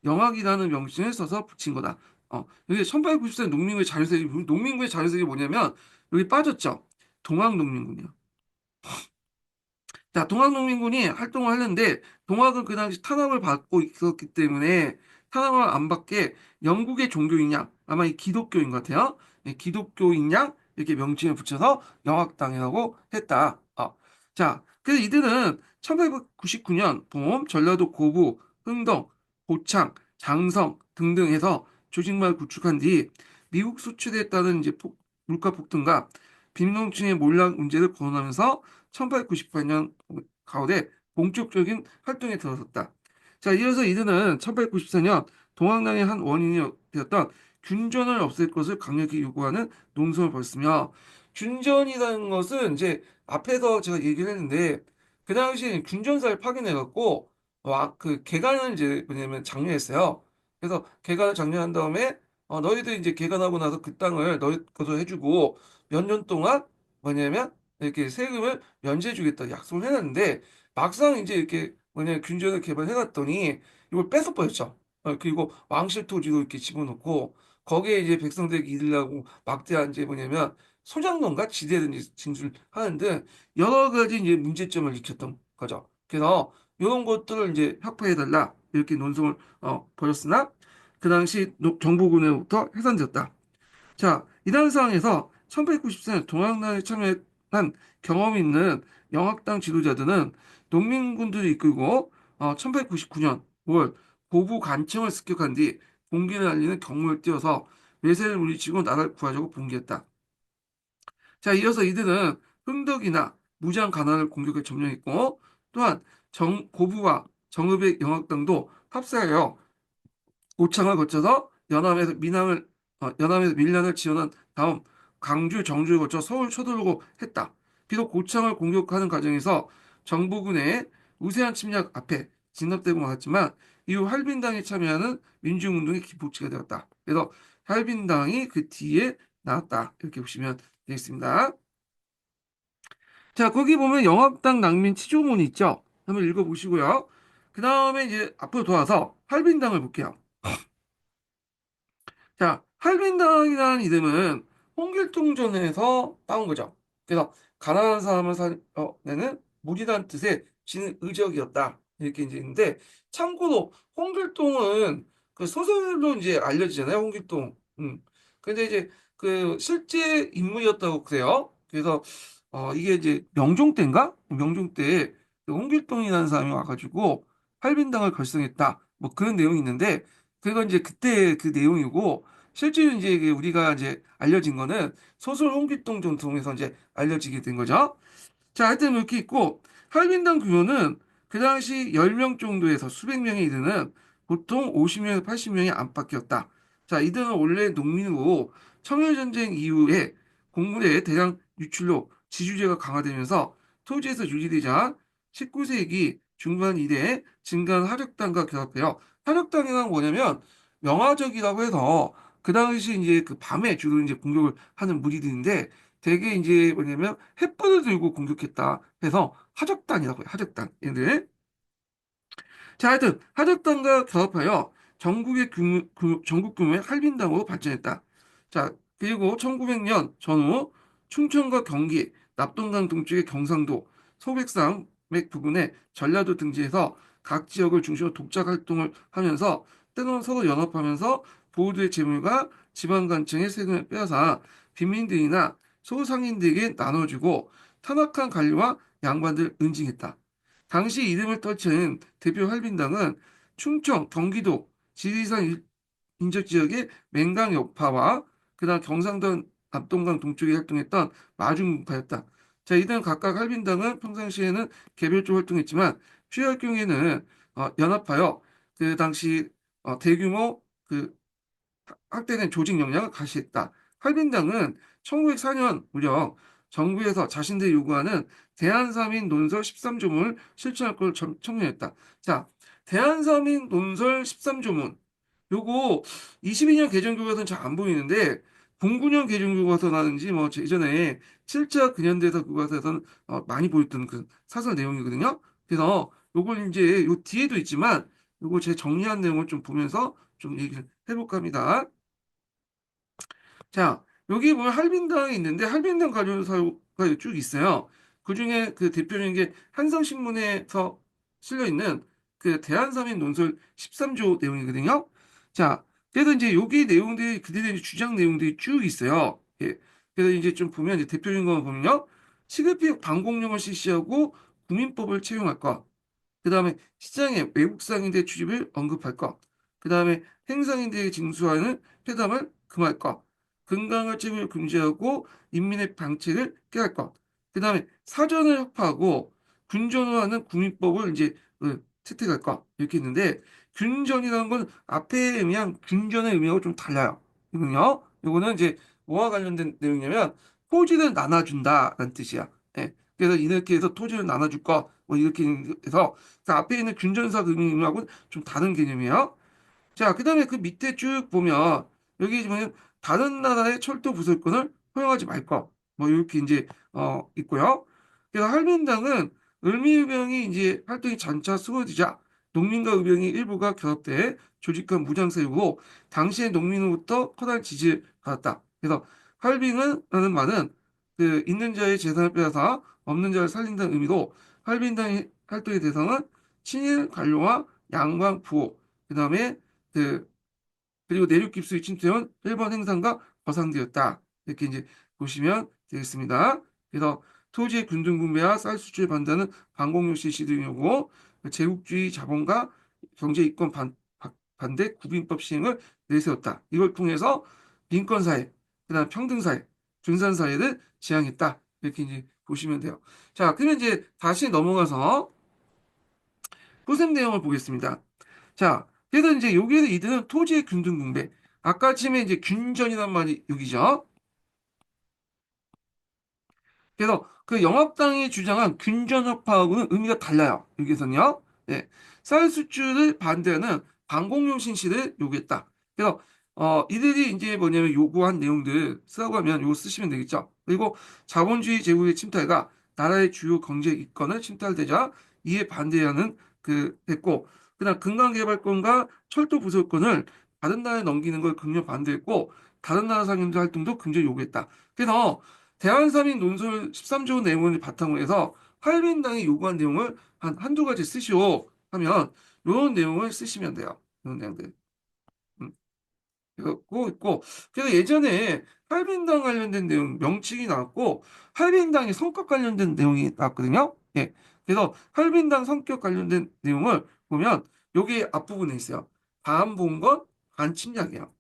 S1: 영악이라는 명칭을 써서 붙인 거다. 여기 1894년 농민군의 자녀 세력이, 농민군의 자녀 세력이 뭐냐면 여기 빠졌죠. 동학농민군이요. 자, 동학농민군이 활동을 하는데 동학은 그 당시 탄압을 받고 있었기 때문에 탄압을 안 받게 영국의 종교인 아마 이 기독교인 것 같아요. 네, 기독교인 이렇게 명칭을 붙여서 영학당이라고 했다. 자, 그래서 이들은 1899년 봄 전라도 고부, 흥동, 고창, 장성 등등 해서 조직망을 구축한 뒤 미국 수출에 따른 이제 물가 폭등과 빈농층의 몰락 문제를 거론하면서 1898년 가을에 본격적인 활동에 들어섰다. 자, 이어서 이들은 1894년 동학난의 한 원인이 되었던 균전을 없앨 것을 강력히 요구하는 농성을 벌였으며, 균전이라는 것은 이제 앞에서 제가 얘기를 했는데 그 당시에 균전사를 파견해갖고 그 개간을 이제 뭐냐면 장려했어요. 그래서 개간을 장려한 다음에 너희들 이제 개간하고 나서 그 땅을 너희 것으로 해주고 몇 년 동안 뭐냐면 이렇게 세금을 면제해주겠다 약속을 해놨는데, 막상 이제 이렇게 뭐냐 균전을 개발해놨더니 이걸 뺏어버렸죠. 그리고 왕실 토지로 이렇게 집어넣고 거기에 이제 백성들에게 이르려고 막대한 이제 뭐냐면 소장농가 지대를 이제 진출하는 등 여러 가지 이제 문제점을 일으켰던 거죠. 그래서 이런 것들을 이제 협파해달라 이렇게 논송을 벌였으나 그 당시 정부군으로부터 해산되었다. 자, 이런 상황에서 1894년 동학난에 참여한 경험이 있는 영학당 지도자들은 농민군들을 이끌고 1899년 5월 고부 간청을 습격한 뒤 공기를 알리는 경무를 띄워서 외세를 물리치고 나라를 구하자고 봉기했다. 자, 이어서 이들은 흥덕이나 무장 가난을 공격해 점령했고, 또한 고부와 정읍의 영학당도 합사하여 고창을 거쳐서 연암에서 밀란을 지원한 다음 강주, 정주를 거쳐 서울 쳐들어오고 했다. 비록 고창을 공격하는 과정에서 정부군의 우세한 침략 앞에 진압되고 말았지만 이후 할빈당에 참여하는 민중운동의 기폭제가 되었다. 그래서 할빈당이 그 뒤에 나왔다. 이렇게 보시면 되겠습니다. 자, 거기 보면 영합당 낭민 치조문이 있죠. 한번 읽어보시고요. 그 다음에 이제 앞으로 돌아서 할빈당을 볼게요. 자, 할빈당이라는 이름은 홍길동전에서 따온 거죠. 그래서 가난한 사람을 살려내는 무리란 뜻의 지는 의적이었다. 이렇게 이제 있는데, 참고로 홍길동은 그 소설로 이제 알려지잖아요. 홍길동. 근데 이제 그 실제 인물이었다고 그래요. 그래서 이게 이제 명종 때인가? 명종 때에 그 홍길동이라는 사람이 와가지고 할빈당을 결성했다. 뭐 그런 내용이 있는데, 그건 이제 그때 그 내용이고, 실제로 이제 이게 우리가 이제 알려진 거는 소설 홍길동전 통해서 이제 알려지게 된 거죠. 자, 하여튼 이렇게 있고, 할빈당 규모는 그 당시 10명 정도에서 수백 명에 이르는 보통 50명에서 80명의 안팎이었다. 자, 이들은 원래 농민으로 청일전쟁 이후에 곡물의 대량 유출로 지주제가 강화되면서 토지에서 유지되자 19세기 중반 이래 증가한 하적당과 결합해요. 하적당이란 뭐냐면 명화적이라고 해서 그 당시 이제 그 밤에 주로 이제 공격을 하는 무리들인데, 되게 이제 뭐냐면 횃불을 들고 공격했다 해서 하적단이라고 해요. 하적단. 얘들. 자, 하여튼 하적단과 결합하여 전국 규모의 할빈당으로 발전했다. 자, 그리고 1900년 전후 충청과 경기, 납동강 동쪽의 경상도, 소백산맥 부근의 전라도 등지에서 각 지역을 중심으로 독자 활동을 하면서 때로는 서로 연합하면서 보호들의 재물과 지방간청의 세금을 빼앗아 빈민들이나 소상인들에게 나눠주고 탄압한 관리와 양반들 은징했다. 당시 이름을 떨친 대표 할빈당은 충청, 경기도, 지리산 인접 지역의 맹강 여파와 그다음 경상도 남동강 동쪽에 활동했던 마중파였다. 자, 이들은 각각 할빈당은 평상시에는 개별적으로 활동했지만 취할 경우에는 연합하여 그 당시 대규모 그 확대된 조직 역량을 가시했다. 할빈당은 1904년 무렵 정부에서 자신들이 요구하는 대한사민 논설 13조문을 실천할 걸 청년했다. 자, 대한사민 논설 13조문. 요거 22년 개정교과서는 잘 안 보이는데 09년 개정교과서라든지 뭐 예전에 7차 근현대사 교과서에서는 많이 보였던 그 사설 내용이거든요. 그래서 요걸 이제 요 뒤에도 있지만 요거 제 정리한 내용을 좀 보면서 좀 얘기를 해볼까 합니다. 자, 여기 보면 할빈당이 있는데 할빈당 가족사가 쭉 있어요. 그중에 그 대표적인 게 한성신문에서 실려 있는 그 대한사민 논설 13조 내용이거든요. 자, 그래서 이제 여기 내용들이 그들의 주장 내용들이 쭉 있어요. 예. 그래서 이제 좀 보면 이제 대표적인 거 보면요. 시급히 방공령을 실시하고 국민법을 채용할 것. 그 다음에 시장에 외국 상인대 출입을 언급할 것. 그 다음에 행상인대에 징수하는 회담을 금할 것. 금강을 채굴 금지하고 인민의 방치를 깨할 것. 그 다음에 사전을 협파하고 군전화하는 국민법을 이제 채택할 것. 이렇게 있는데 균전이라는 건 앞에 의미한 균전의 의미하고 좀 달라요. 이거는요. 이거는 이제 뭐와 관련된 내용이냐면 토지를 나눠준다라는 뜻이야. 예. 그래서 이렇게 해서 토지를 나눠줄 거, 뭐 이렇게 해서 그 앞에 있는 균전사 금융하고는 좀 다른 개념이에요. 자, 그 다음에 그 밑에 쭉 보면 여기 보면 다른 나라의 철도 부설권을 허용하지 말 것. 뭐 이렇게 이제 있고요. 그래서 한민당은 을미의병이 이제 활동이 점차 수그러지자 농민과 의병이 일부가 결합돼 조직한 무장세력이고 당시의 농민으로부터 커다란 지지를 받았다. 그래서 할빈은라는 말은 그 있는 자의 재산을 빼앗아 없는 자를 살린다는 의미로 할빈당의 활동의 대상은 친일 관료와 양반 부호 그다음에 그 그리고 내륙 깁스의 침투는 일본 행상과 거상되었다. 이렇게 이제 보시면 되겠습니다. 그래서 토지의 균등분배와 쌀수출 반대는 반공유 실시 등이고 제국주의 자본과 경제 이권 반대 국민법 시행을 내세웠다. 이걸 통해서 민권사회, 그다음 평등사회, 분산사회를 지향했다. 이렇게 이제 보시면 돼요. 자, 그러면 이제 다시 넘어가서 후생 내용을 보겠습니다. 자, 그래서 이제 여기에서 이들은 토지의 균등분배. 아까 처음에 이제 균전이란 말이 여기죠. 그래서 그 영합당이 주장한 균전협파하고는 의미가 달라요. 여기서는요. 예. 쌀수출을 반대하는 반공용 신시를 요구했다. 그래서 이들이 이제 뭐냐면 요구한 내용들 쓰라고 하면 요거 쓰시면 되겠죠. 그리고 자본주의 제국의 침탈과 나라의 주요 경제 이권을 침탈되자 이에 반대하는 그 했고 그다음 금강개발권과 철도 부설권을 다른 나라에 넘기는 걸 극력 반대했고 다른 나라 상인들 활동도 굉장히 요구했다. 그래서 대한삼인 논술 13조 내용을 바탕으로 해서 활민당이 요구한 내용을 한두 가지 쓰시오 하면 이런 내용을 쓰시면 돼요. 이런 내용들. 음, 그거 있고 그래서 예전에 활민당 관련된 내용 명칭이 나왔고 활민당의 성격 관련된 내용이 나왔거든요. 예. 그래서 활민당 성격 관련된 내용을 보면 여기 앞부분에 있어요. 반봉건 반침략이에요.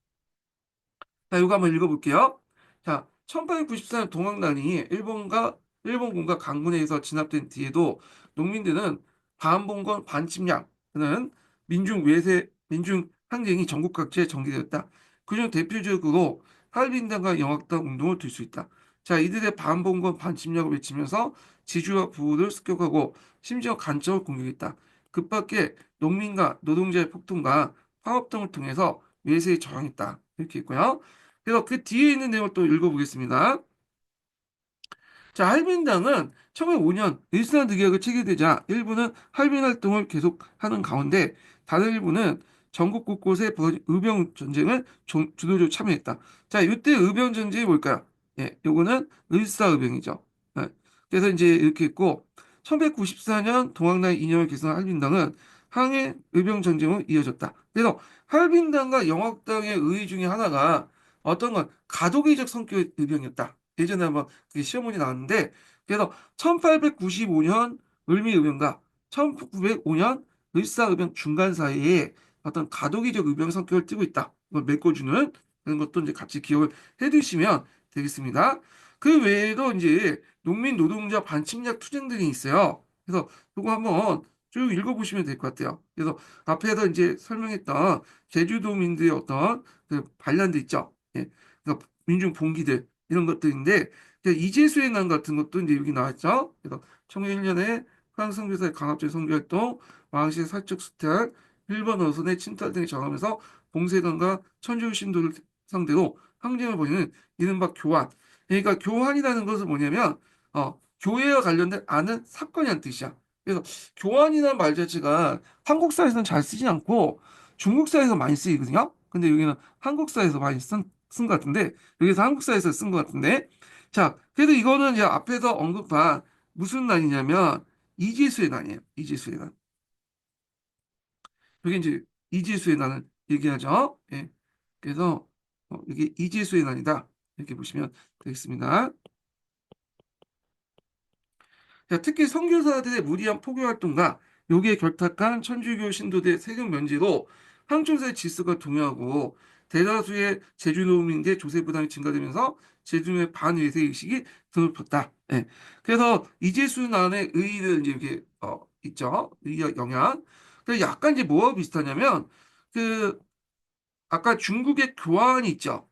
S1: 자, 이거 한번 읽어볼게요. 자, 1894년 동학난이 일본군과 강군에서 진압된 뒤에도 농민들은 반봉건 반침략은 민중 항쟁이 전국 각지에 전개되었다. 그중 대표적으로 한일빈당과 영학당 운동을 들 수 있다. 자, 이들의 반봉건 반침략을 외치면서 지주와 부를 습격하고 심지어 간첩을 공격했다. 그 밖에 농민과 노동자의 폭동과 파업 등을 통해서 외세에 저항했다. 이렇게 있고요. 그래서 그 뒤에 있는 내용을 또 읽어보겠습니다. 자, 할빈당은 1905년 일산 득약을 체결되자 일부는 할빈 활동을 계속하는 가운데 다른 일부는 전국 곳곳에 벌어진 의병 전쟁을 주도적으로 참여했다. 자, 이때 의병 전쟁이 뭘까요? 예, 요거는 을사의병이죠. 예, 그래서 이제 이렇게 있고 1994년 동학날 이념을 개선한 할빈당은 항해 의병 전쟁으로 이어졌다. 그래서 할빈당과 영학당의 의의 중에 하나가 어떤 건 가도기적 성격의 의병이었다. 예전에 한번 그게 시험문이 나왔는데 그래서 1895년 을미의병과 1905년 을사의병 중간 사이에 어떤 가도기적 의병 성격을 띠고 있다. 이걸 메꿔주는 그런 것도 이제 같이 기억을 해두시면 되겠습니다. 그 외에도 이제 농민 노동자 반침략 투쟁들이 있어요. 그래서 이거 한번 쭉 읽어보시면 될 것 같아요. 그래서 앞에서 이제 설명했던 제주도민들의 어떤 그 반란들 있죠. 예. 그러니까 민중 봉기들 이런 것들인데 이재수의 난 같은 것도 이제 여기 나왔죠. 그래서 1901년에 프랑스 선교사의 강압적 선교활동, 왕실의 사적 수탈, 일본 어선의 침탈 등에 저항하면서 봉쇄관과 천주 신도를 상대로 항쟁을 벌이는 이른바 교환. 그러니까 교환이라는 것은 뭐냐면 교회와 관련된 아는 사건이라는 뜻이야. 그래서 교환이라는 말 자체가 한국사에서는 잘 쓰지 않고 중국사에서 많이 쓰이거든요. 근데 여기는 한국사에서 많이 쓴 것 같은데 여기서 한국사에서 쓴 것 같은데 자 그래도 이거는 이제 앞에서 언급한 무슨 난이냐면 이지수의 난이에요. 이지수의 난. 여기 이제 이지수의 난을 얘기하죠. 예. 그래서 이게 이지수의 난이다. 이렇게 보시면 되겠습니다. 자, 특히 선교사들의 무리한 포교 활동과 여기에 결탁한 천주교 신도들의 세금 면제로 한국사의 질서가 동요하고 대다수의 제주노민들의 조세 부담이 증가되면서 제주의 반외세 의식이 드높였다. 예. 그래서 이재순안의 의의를 이제 이렇게 있죠. 의의 영향. 그래서 약간 이제 뭐와 비슷하냐면 그 아까 중국의 교환이 있죠.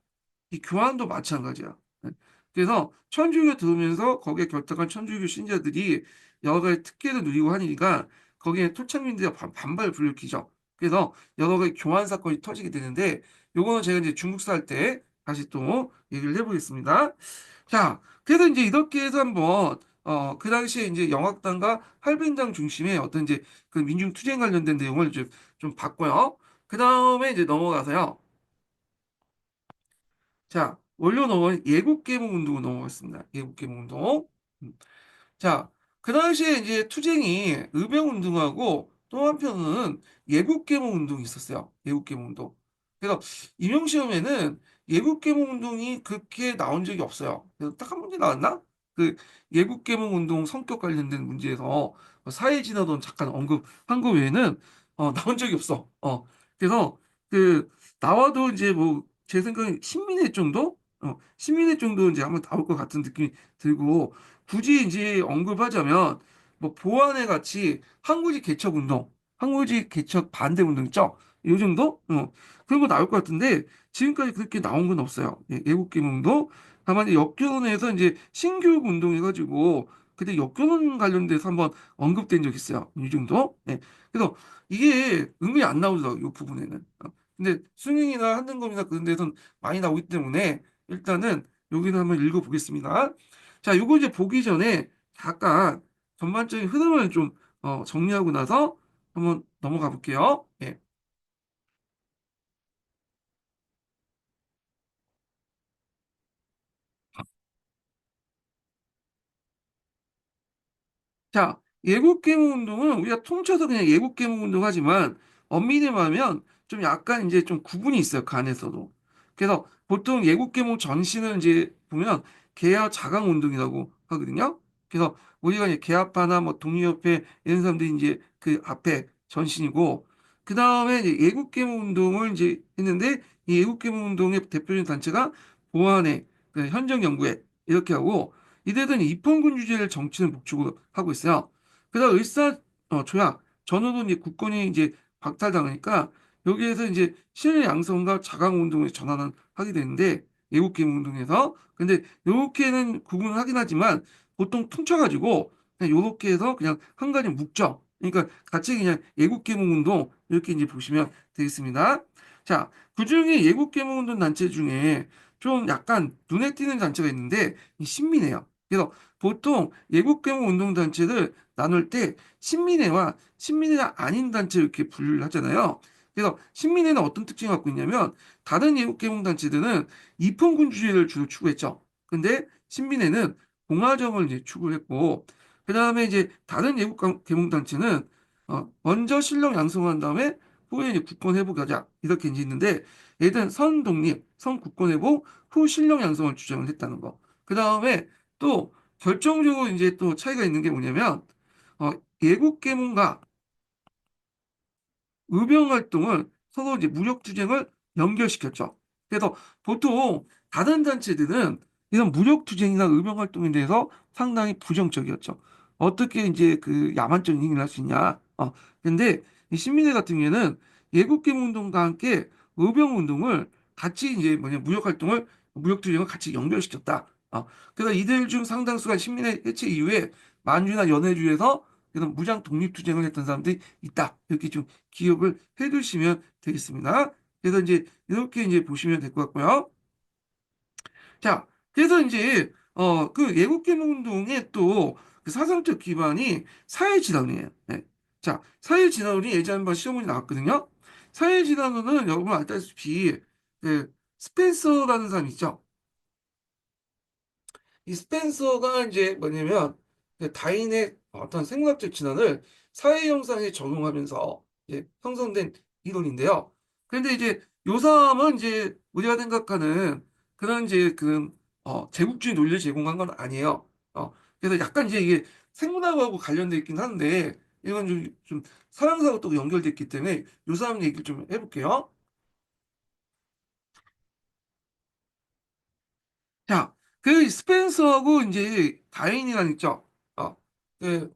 S1: 이 교환도 마찬가지야. 네. 그래서 천주교 들어오면서 거기에 결탁한 천주교 신자들이 여러 가지 특혜를 누리고 하니까 거기에 토착민들이 반발을 불러일으키죠. 그래서 여러 가지 교환 사건이 터지게 되는데 요거는 제가 이제 중국사 할 때 다시 또 얘기를 해보겠습니다. 자, 그래서 이제 이렇게 해서 한번 그 당시에 이제 영악당과 할빈당 중심의 어떤 이제 그 민중투쟁 관련된 내용을 좀 봤고요. 그 다음에 이제 넘어가서요. 자, 원료 넘어간 예국계몽 운동으로 넘어갔습니다. 예국계몽 운동. 음. 자, 그 당시에 이제 투쟁이 의병운동하고 또 한편은 예국계몽운동이 있었어요. 예국계몽운동. 그래서 임용시험에는 예국계몽운동이 그렇게 나온 적이 없어요. 그래서 딱 한 문제 나왔나? 그 예국계몽운동 성격 관련된 문제에서 사회진화론 잠깐 언급한 거 외에는 나온 적이 없어. 그래서 그 나와도 이제 뭐 제 생각엔 신민회 정도? 신민회 정도 이제 한번 나올 것 같은 느낌이 들고 굳이 이제 언급하자면 뭐 보안회 같이 항구지 개척 운동, 항구지 개척 반대 운동 있죠? 이 정도? 그런 거 나올 것 같은데 지금까지 그렇게 나온 건 없어요. 예, 애국개몽도 다만 이제 역교론에서 이제 신교육 운동 해가지고 그때 역교론 관련돼서 한번 언급된 적 있어요. 이 정도? 예. 그래서 이게 은근히 안 나오더라고요. 이 부분에는. 근데 수능이나 한등검이나 그런 데서는 많이 나오기 때문에 일단은 여기는 한번 읽어보겠습니다. 자, 요거 이제 보기 전에 잠깐 전반적인 흐름을 좀 정리하고 나서 한번 넘어가 볼게요. 예. 자, 예국계몽 운동은 우리가 통쳐서 그냥 예국계몽 운동 하지만 엄밀히 말하면 좀 약간 이제 좀 구분이 있어요. 그 안에서도. 그래서 보통 예국계몽 전신을 이제 보면 개화 자강 운동이라고 하거든요. 그래서 우리가 이제 개화파나 뭐 독립협회 이런 사람들이 이제 그 앞에 전신이고 그 다음에 이제 예국계몽 운동을 이제 했는데 이 예국계몽 운동의 대표적인 단체가 보안회, 그 현정연구회 이렇게 하고 이들은 입헌군 주제를 정치는 목적으로 하고 있어요. 그래서 조약 전후로 이제 국권이 이제 박탈당하니까 여기에서 이제 신의 양성과 자강 운동에 전환을 하게 되는데 애국개몽 운동에서 근데 요렇게는 구분을 하긴 하지만 보통 퉁쳐가지고 그냥 요렇게 해서 그냥 한 가지 묶죠. 그러니까 같이 그냥 애국개몽 운동 이렇게 이제 보시면 되겠습니다. 자, 그중에 애국개몽 운동 단체 중에 좀 약간 눈에 띄는 단체가 있는데 이 신민회요. 그래서 보통 예국계몽 운동단체를 나눌 때 신민회와 신민회가 아닌 단체 이렇게 분류를 하잖아요. 그래서 신민회는 어떤 특징을 갖고 있냐면 다른 예국계몽 단체들은 입헌군주의를 주로 추구했죠. 근데 신민회는 봉화정을 이제 추구했고 그 다음에 이제 다른 예국계몽 단체는 먼저 실력 양성한 다음에 후에 이제 국권 회복하자 이렇게 이제 있는데 얘들은 선독립, 선국권 회복, 후 실력 양성을 주장을 했다는 거. 그 다음에 또 결정적으로 이제 또 차이가 있는 게 뭐냐면 어, 예국계몽과 의병 활동을 서로 이제 무력 투쟁을 연결시켰죠. 그래서 보통 다른 단체들은 이런 무력 투쟁이나 의병 활동에 대해서 상당히 부정적이었죠. 어떻게 이제 그 야만적인 행위를 할 수 있냐. 근데 이 신민회 같은 경우에는 예국계몽 운동과 함께 의병 운동을 같이 이제 뭐냐 무력 활동을 무력 투쟁을 같이 연결시켰다. 그래서 이들 중 상당수가 신민회 해체 이후에 만주나 연해주에서 이런 무장 독립투쟁을 했던 사람들이 있다. 이렇게 좀 기억을 해두시면 되겠습니다. 그래서 이제 이렇게 이제 보시면 될 것 같고요. 자, 그래서 이제 그 애국개몽운동의 또 그 사상적 기반이 사회진화론이에요. 네. 자, 사회진화론이 예전에 한번 시험문이 나왔거든요. 사회진화론은 여러분 알다시피 그 스펜서라는 사람 있죠. 이 스펜서가 이제 뭐냐면 그 다인의 어떤 생물학적 진화를 사회 형상에 적용하면서 이제 형성된 이론인데요. 그런데 이제 요 사람은 이제 우리가 생각하는 그런 이제 그 제국주의 논리를 제공한 건 아니에요. 그래서 약간 이제 이게 생문학하고 관련돼 있긴 한데 이건 좀 서양사하고 또 연결돼 있기 때문에 요 사람 얘기를 좀 해볼게요. 자, 그 스펜서하고 이제 다인이란 있죠. 어, 그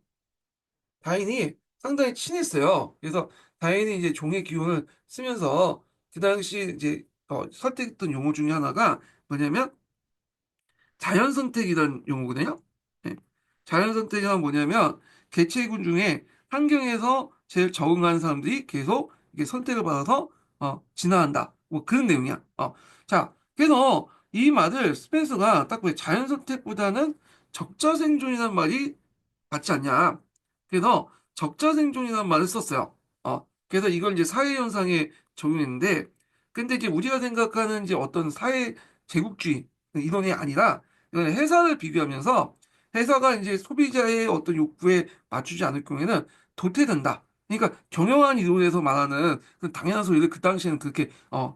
S1: 다인이 상당히 친했어요. 그래서 다인이 이제 종의 기운을 쓰면서 그 당시 이제 설득했던 용어 중에 하나가 뭐냐면 자연 선택이라는 용어거든요. 네. 자연 선택이 뭐냐면 개체군 중에 환경에서 제일 적응하는 사람들이 계속 이게 선택을 받아서 진화한다. 뭐 그런 내용이야. 자, 그래서 이 말을 스펜서가 딱 왜 자연 선택보다는 적자 생존이라는 말이 맞지 않냐. 그래서 적자 생존이라는 말을 썼어요. 그래서 이걸 이제 사회 현상에 적용했는데, 근데 이제 우리가 생각하는 이제 어떤 사회 제국주의 이론이 아니라 이건 회사를 비교하면서 회사가 이제 소비자의 어떤 욕구에 맞추지 않을 경우에는 도태된다. 그러니까 경영학 이론에서 말하는 그 당연한 소리를 그 당시에는 그렇게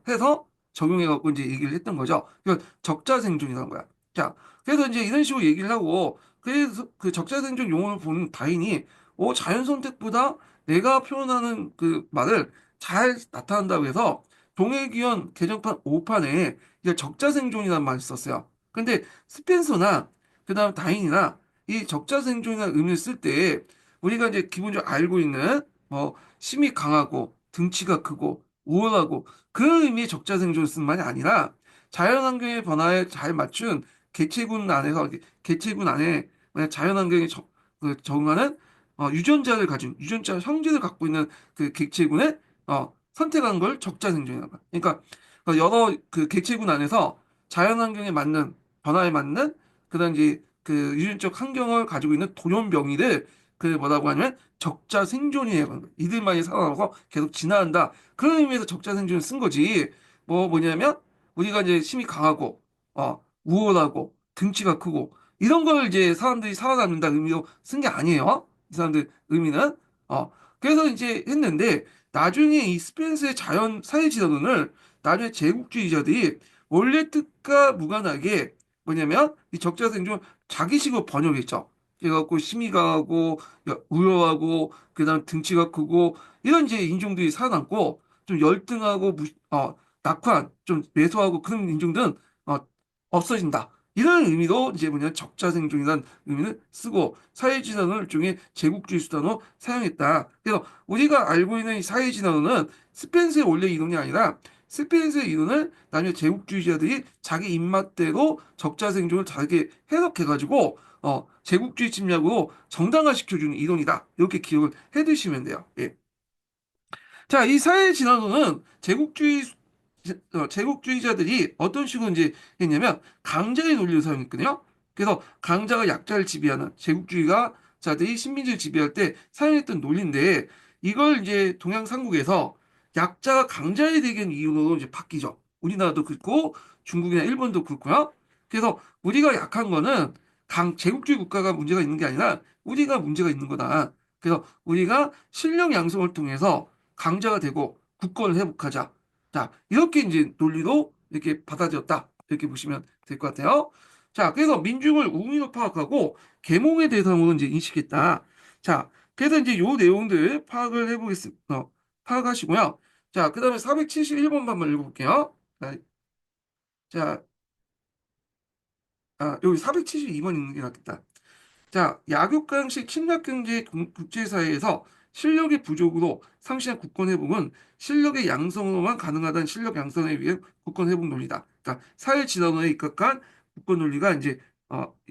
S1: 해서 적용해갖고 이제 얘기를 했던 거죠. 그러니까 적자 생존이라는 거야. 자, 그래서 이제 이런 식으로 얘기를 하고 그래서 그 적자 생존 용어를 보는 다인이 자연 선택보다 내가 표현하는 그 말을 잘 나타난다고 해서 동해기원 개정판 5판에 이제 적자 생존이라는 말을 썼어요. 근데 스펜서나 그다음 다인이나 이 적자 생존이라는 의미를 쓸 때 우리가 이제 기본적으로 알고 있는 뭐 힘이 강하고 등치가 크고 우월하고 그런 의미의 적자 생존을 쓰는 말이 아니라 자연환경의 변화에 잘 맞춘 개체군 안에서 개체군 안에 만약 자연환경에 적응하는 유전자를 가진 유전자 형질을 갖고 있는 그 객체군을 선택한 걸 적자 생존이라고 해요. 그러니까 여러 그 객체군 안에서 자연환경에 맞는 변화에 맞는 그다음 이제 그 유전적 환경을 가지고 있는 돌연변이를 그 뭐라고 하냐면 적자 생존이에요. 이들만이 살아남아서 계속 진화한다. 그런 의미에서 적자 생존을 쓴 거지. 뭐냐면 우리가 이제 힘이 강하고 우월하고 등치가 크고 이런 걸 이제 사람들이 살아남는다 의미로 쓴 게 아니에요. 이 사람들 의미는. 그래서 이제 했는데 나중에 이 스펜스의 자연 사회 지도론을 나중에 제국주의자들이 원래 뜻과 무관하게 뭐냐면 이 적자 생존 자기식으로 번역했죠. 그래갖고 힘이 강하고 우여하고 그다음 등치가 크고 이런 이제 인종들이 살아남고 좀 열등하고 낙관 좀 매소하고 그런 인종들은 어, 없어진다. 이런 의미로 이제 뭐냐 적자 생존이라는 의미를 쓰고 사회진화론을 일종의 제국주의 수단으로 사용했다. 그래서 우리가 알고 있는 이 사회진화론은 스펜스의 원래 이론이 아니라 스펜스의 이론을 나중에 제국주의자들이 자기 입맛대로 적자 생존을 다르게 해석해가지고 제국주의 침략으로 정당화시켜주는 이론이다. 이렇게 기억을 해두시면 돼요. 예. 자, 이 사회 진화론은 제국주의자들이 어떤 식으로 이제 했냐면 강자의 논리를 사용했거든요. 그래서 강자가 약자를 지배하는 제국주의자들이 식민지를 지배할 때 사용했던 논리인데 이걸 이제 동양 삼국에서 약자가 강자의 대결 이유로 이제 바뀌죠. 우리나라도 그렇고 중국이나 일본도 그렇고요. 그래서 우리가 약한 거는 제국주의 국가가 문제가 있는 게 아니라 우리가 문제가 있는 거다. 그래서 우리가 실력 양성을 통해서 강자가 되고 국권을 회복하자. 자, 이렇게 이제 논리로 이렇게 받아들였다. 이렇게 보시면 될 것 같아요. 자, 그래서 민중을 우위로 파악하고 계몽의 대상으로 이제 인식했다. 자, 그래서 이제 요 내용들 파악을 해보겠습니다. 파악하시고요. 자, 그 다음에 471번 한번 읽어볼게요. 자, 여기 472번 읽는 게 낫겠다. 자, 약육강식 침략경제 국제사회에서 실력의 부족으로 상실한 국권 회복은 실력의 양성으로만 가능하다는 실력 양성에 위한 국권 회복 논리다. 그러니까 사회 진화론에 입각한 국권 논리가 이제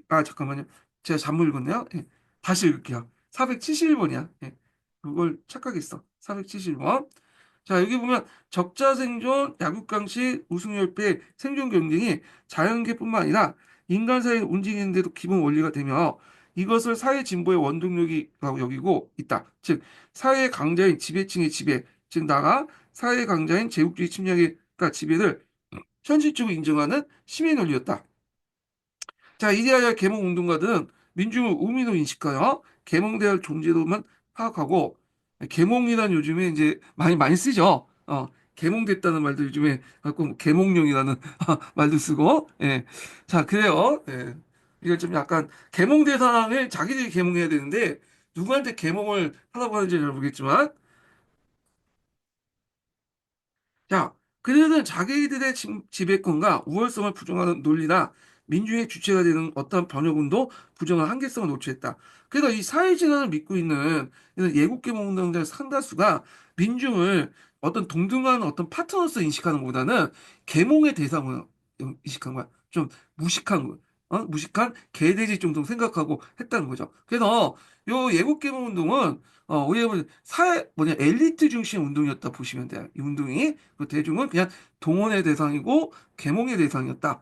S1: 잠깐만요. 제가 잘못 읽었네요. 예, 다시 읽을게요. 471번이야. 예, 그걸 착각했어. 471번. 자, 여기 보면 적자 생존, 약육강식, 우승열패, 생존 경쟁이 자연계뿐만 아니라 인간 사회를 움직이는데도 기본 원리가 되며 이것을 사회 진보의 원동력이라고 여기고 있다. 즉, 사회 강자인 지배층의 지배, 즉 나가 사회 강자인 제국주의 침략의 그러니까 지배를 현실적으로 인정하는 시민 논리였다. 자, 이데아의 계몽 운동가들은 민중을 우민으로 인식하여 계몽대할 존재로만 파악하고 계몽이란 요즘에 이제 많이 쓰죠. 계몽됐다는 말도 요즘에 갖고 뭐 계몽령이라는 말도 쓰고, 예. 자, 그래요. 예. 이걸 좀 약간 계몽 대상을 자기들이 계몽해야 되는데 누구한테 계몽을 하라고 하는지 잘 모르겠지만, 자, 그들은 자기들의 지배권과 우월성을 부정하는 논리나 민주의 주체가 되는 어떤 번역운동, 부정한 한계성을 노출했다. 그래서 이 사회진화를 믿고 있는 이런 예국계몽운동자의 상다수가 민중을 어떤 동등한 어떤 파트너로서 인식하는 것보다는 계몽의 대상으로 인식한 거야. 좀 무식한 거. 무식한 개돼지 정도 생각하고 했다는 거죠. 그래서 요 예국계몽운동은 우리가 보면 엘리트 중심 운동이었다 보시면 돼요. 이 운동이. 그 대중은 그냥 동원의 대상이고 계몽의 대상이었다.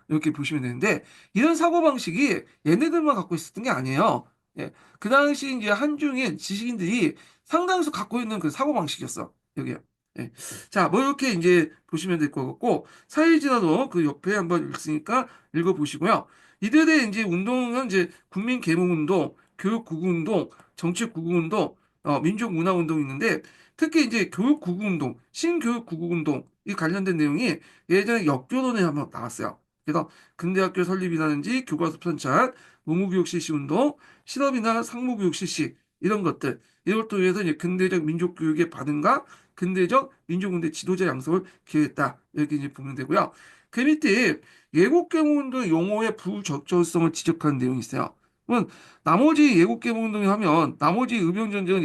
S1: 이렇게 보시면 되는데 이런 사고방식이 얘네들만 갖고 있었던 게 아니에요. 예. 그 당시 이제 한중인 지식인들이 상당수 갖고 있는 그 사고방식이었어. 여기요. 예. 자, 뭐 이렇게 이제 보시면 될 것 같고 사회진화도 그 옆에 한번 읽으니까 읽어보시고요. 이들의 이제 운동은 이제 국민계몽운동, 교육구구운동, 정책구구운동, 민족문화운동이 있는데 특히 이제 교육구구운동, 신교육구구운동 이 관련된 내용이 예전에 역교론에 한번 나왔어요. 그래서 근대학교 설립이라든지 교과서 편찬, 의무교육 실시 운동, 실업이나 상무교육 실시 이런 것들 이것도 위해서 이제 근대적 민족교육의 발전과 근대적 민족운동 지도자 양성을 기획했다 이렇게 이제 보면 되고요. 그 밑에 예국계몽운동 용어의 부적절성을 지적하는 내용이 있어요. 그러면 나머지 예국계몽운동이 하면 나머지 의병전쟁은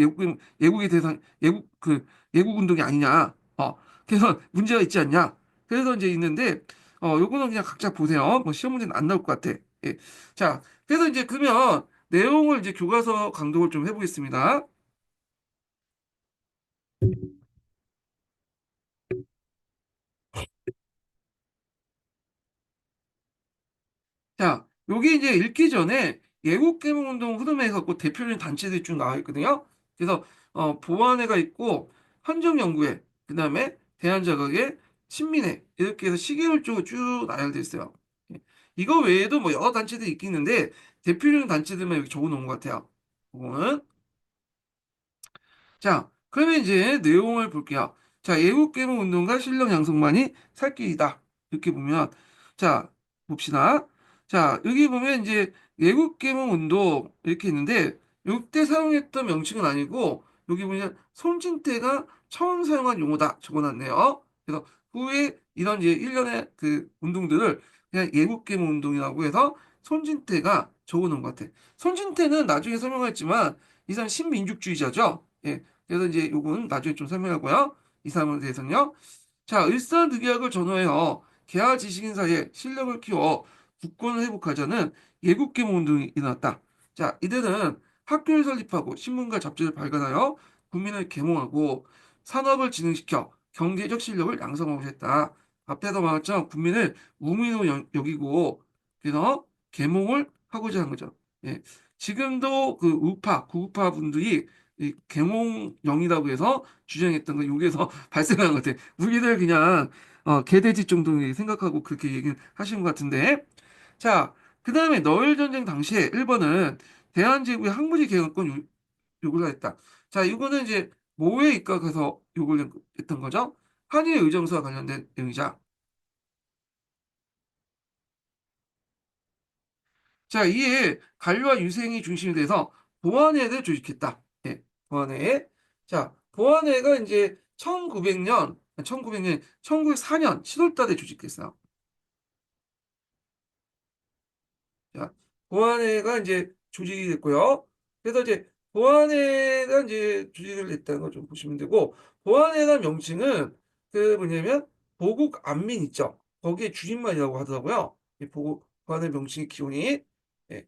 S1: 예국의 대상 예국 운동이 아니냐. 그래서 문제가 있지 않냐. 그래서 이제 있는데 요거는 그냥 각자 보세요. 뭐 시험 문제는 안 나올 것 같아. 예. 자, 그래서 이제 그러면 내용을 이제 교과서 강독을 좀 해보겠습니다. 자, 여기 이제 읽기 전에 예국개몽운동 흐름에 갖고 대표적인 단체들이 쭉 나와 있거든요. 그래서 보안회가 있고 헌정연구회, 그다음에 대한자극회, 신민회 이렇게 해서 시계열적으로 쭉 나열돼 있어요. 예. 이거 외에도 뭐 여러 단체들이 있긴 있는데 대표적인 단체들만 여기 적어놓은 것 같아요. 그거는 자, 그러면 이제 내용을 볼게요. 자, 애국개몽 운동과 실력 양성만이 살 길이다. 이렇게 보면, 자, 봅시다. 자, 여기 보면 이제 애국개몽 운동 이렇게 있는데, 이때 사용했던 명칭은 아니고, 여기 보면 손진태가 처음 사용한 용어다 적어놨네요. 그래서 후에 이런 이제 일련의 그 운동들을 그냥 애국개몽 운동이라고 해서 손진태가 적어놓은 것 같아. 손진태는 나중에 설명했지만, 이 사람 신민족주의자죠. 예. 그래서 이제 요건 나중에 좀 설명하고요. 이 사람에 대해서는요. 자, 일사늑약을 전후해요. 개화 지식인 사이에 실력을 키워 국권을 회복하자는 예국계몽 운동이 일어났다. 자, 이들은 학교를 설립하고 신문과 잡지를 발간하여 국민을 계몽하고 산업을 진흥시켜 경제적 실력을 양성하고 했다. 앞에서 말했죠. 국민을 우민으로 여기고 그래서 계몽을 하고자 한 거죠. 예. 지금도 그 구우파 분들이 이 계몽령이라고 해서 주장했던 거 여기에서 발생한 것 같아. 우리들 그냥 개돼지 정도 생각하고 그렇게 얘기를 하시는 것 같은데. 자, 그 다음에 너일 전쟁 당시에 일본은 대한제국의 항무지 개헌권 요구를 했다. 자, 이거는 이제 뭐에 입각해서 요구를 했던 거죠? 한일 의정서와 관련된 내용이자. 자, 이에 관료와 유생이 중심이 돼서 보안회를 조직했다. 예, 보안회. 자, 보안회가 이제 1900년, 1904년 7월달에 조직됐어요. 자, 보안회가 이제 조직이 됐고요. 그래서 이제 보안회가 이제 조직을 했다는 걸 좀 보시면 되고, 보안회라는 명칭은 그 뭐냐면 보국 안민 있죠. 거기에 줄임말이라고 하더라고요. 이 보국 보안회 명칭의 기원이. 예.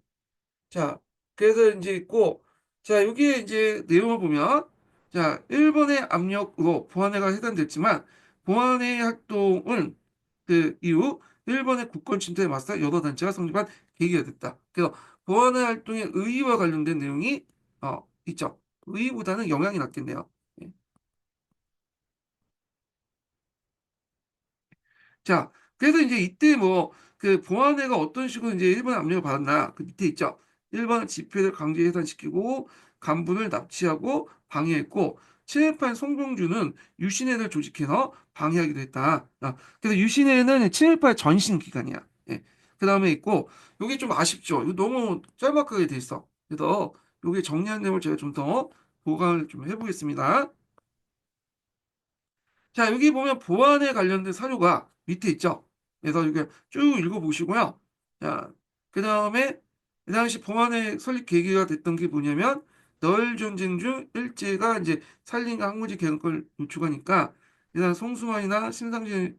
S1: 자, 그래서 이제 있고, 자, 여기에 이제 내용을 보면, 자, 일본의 압력으로 보안회가 해산됐지만, 보안회 활동은 그 이후 일본의 국권 침투에 맞서 여러 단체가 성립한 계기가 됐다. 그래서 보안회 활동의 의의와 관련된 내용이 있죠. 의의보다는 영향이 났겠네요. 예. 자, 그래서 이제 이때 뭐, 그 보안회가 어떤 식으로 이제 일본 압력을 받았나, 그 밑에 있죠. 일본 집회를 강제 해산시키고, 간부를 납치하고, 방해했고, 친일파인 송병주는 유신회를 조직해서 방해하기도 했다. 그래서 유신회는 친일파의 전신 기관이야. 예. 그 다음에 있고, 요게 좀 아쉽죠. 이거 너무 짤막하게 돼 있어. 그래서 요게 정리한 내용을 제가 좀 더 보강을 좀 해보겠습니다. 자, 여기 보면 보안에 관련된 사료가 밑에 있죠. 그래서 이렇게 쭉 읽어보시고요. 자, 그 다음에 그 당시 보안의 설립 계기가 됐던 게 뭐냐면 널 전쟁 중 일제가 이제 살림과 항우지 개혁을 요축하니까 일단 송수만이나 심상진을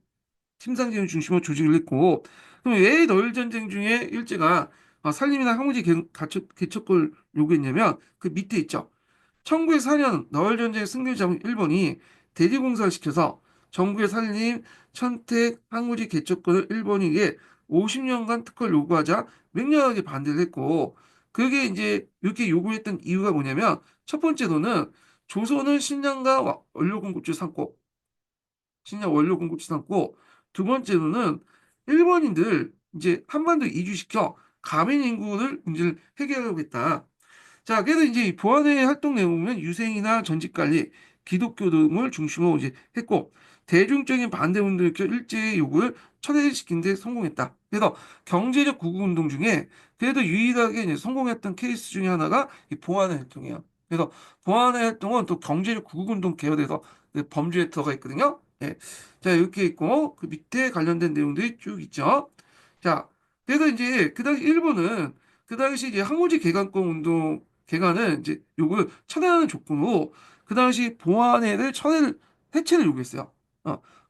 S1: 중심으로 조직을 했고 그럼 왜 널 전쟁 중에 일제가 살림이나 항우지 개척을 요구했냐면 그 밑에 있죠. 1904년 너울전쟁 승리를 잡은 일본이 대리공사를 시켜서 정부의 살림, 천택, 항우지 개척권을 일본에게 50년간 특허를 요구하자 맹렬하게 반대를 했고 그게 이제 이렇게 요구했던 이유가 뭐냐면 첫 번째로는 조선은 식량과 원료 공급지 삼고 식량 원료 공급지 삼고 두 번째로는 일본인들 이제 한반도 이주시켜 가민 인구를 문제를 해결하려고 했다. 자, 그래서 이제 이 보안의 활동 내용은 유생이나 전직관리, 기독교 등을 중심으로 이제 했고, 대중적인 반대 운동을 일으켜 일제의 요구를 철회시킨 데 성공했다. 그래서 경제적 구국운동 중에 그래도 유일하게 이제 성공했던 케이스 중에 하나가 이 보안의 활동이에요. 그래서 보안의 활동은 또 경제적 구국운동 계열에서 그 범주에 들어가 있거든요. 예. 자, 이렇게 있고, 그 밑에 관련된 내용들이 쭉 있죠. 자, 그래서 이제 그 당시 일본은 그 당시 이제 항우지 개간권 운동 개간은 이제 요걸 철회하는 조건으로 그 당시 보안회를 해체를 요구했어요.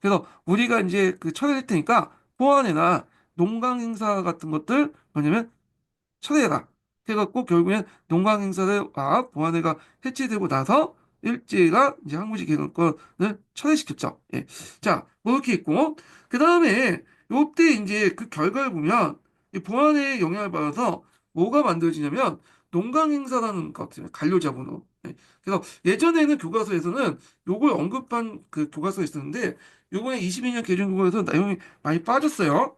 S1: 그래서 우리가 이제 그 철회를 할 테니까 보안회나 농강 행사 같은 것들 뭐냐면 철회해라. 해갖고 결국엔 농강 행사가 보안회가 해체되고 나서 일제가 이제 항우지 개간권을 철회시켰죠. 예. 자, 뭐 이렇게 있고 그 다음에 요때 이제 그 결과를 보면 이 보안회의 영향을 받아서 뭐가 만들어지냐면 농강 행사라는 것 같아요. 간료자본으로. 예. 그래서 예전에는 교과서에서는 요걸 언급한 그 교과서가 있었는데 요번에 22년 개정 교과서에서 내용이 많이 빠졌어요.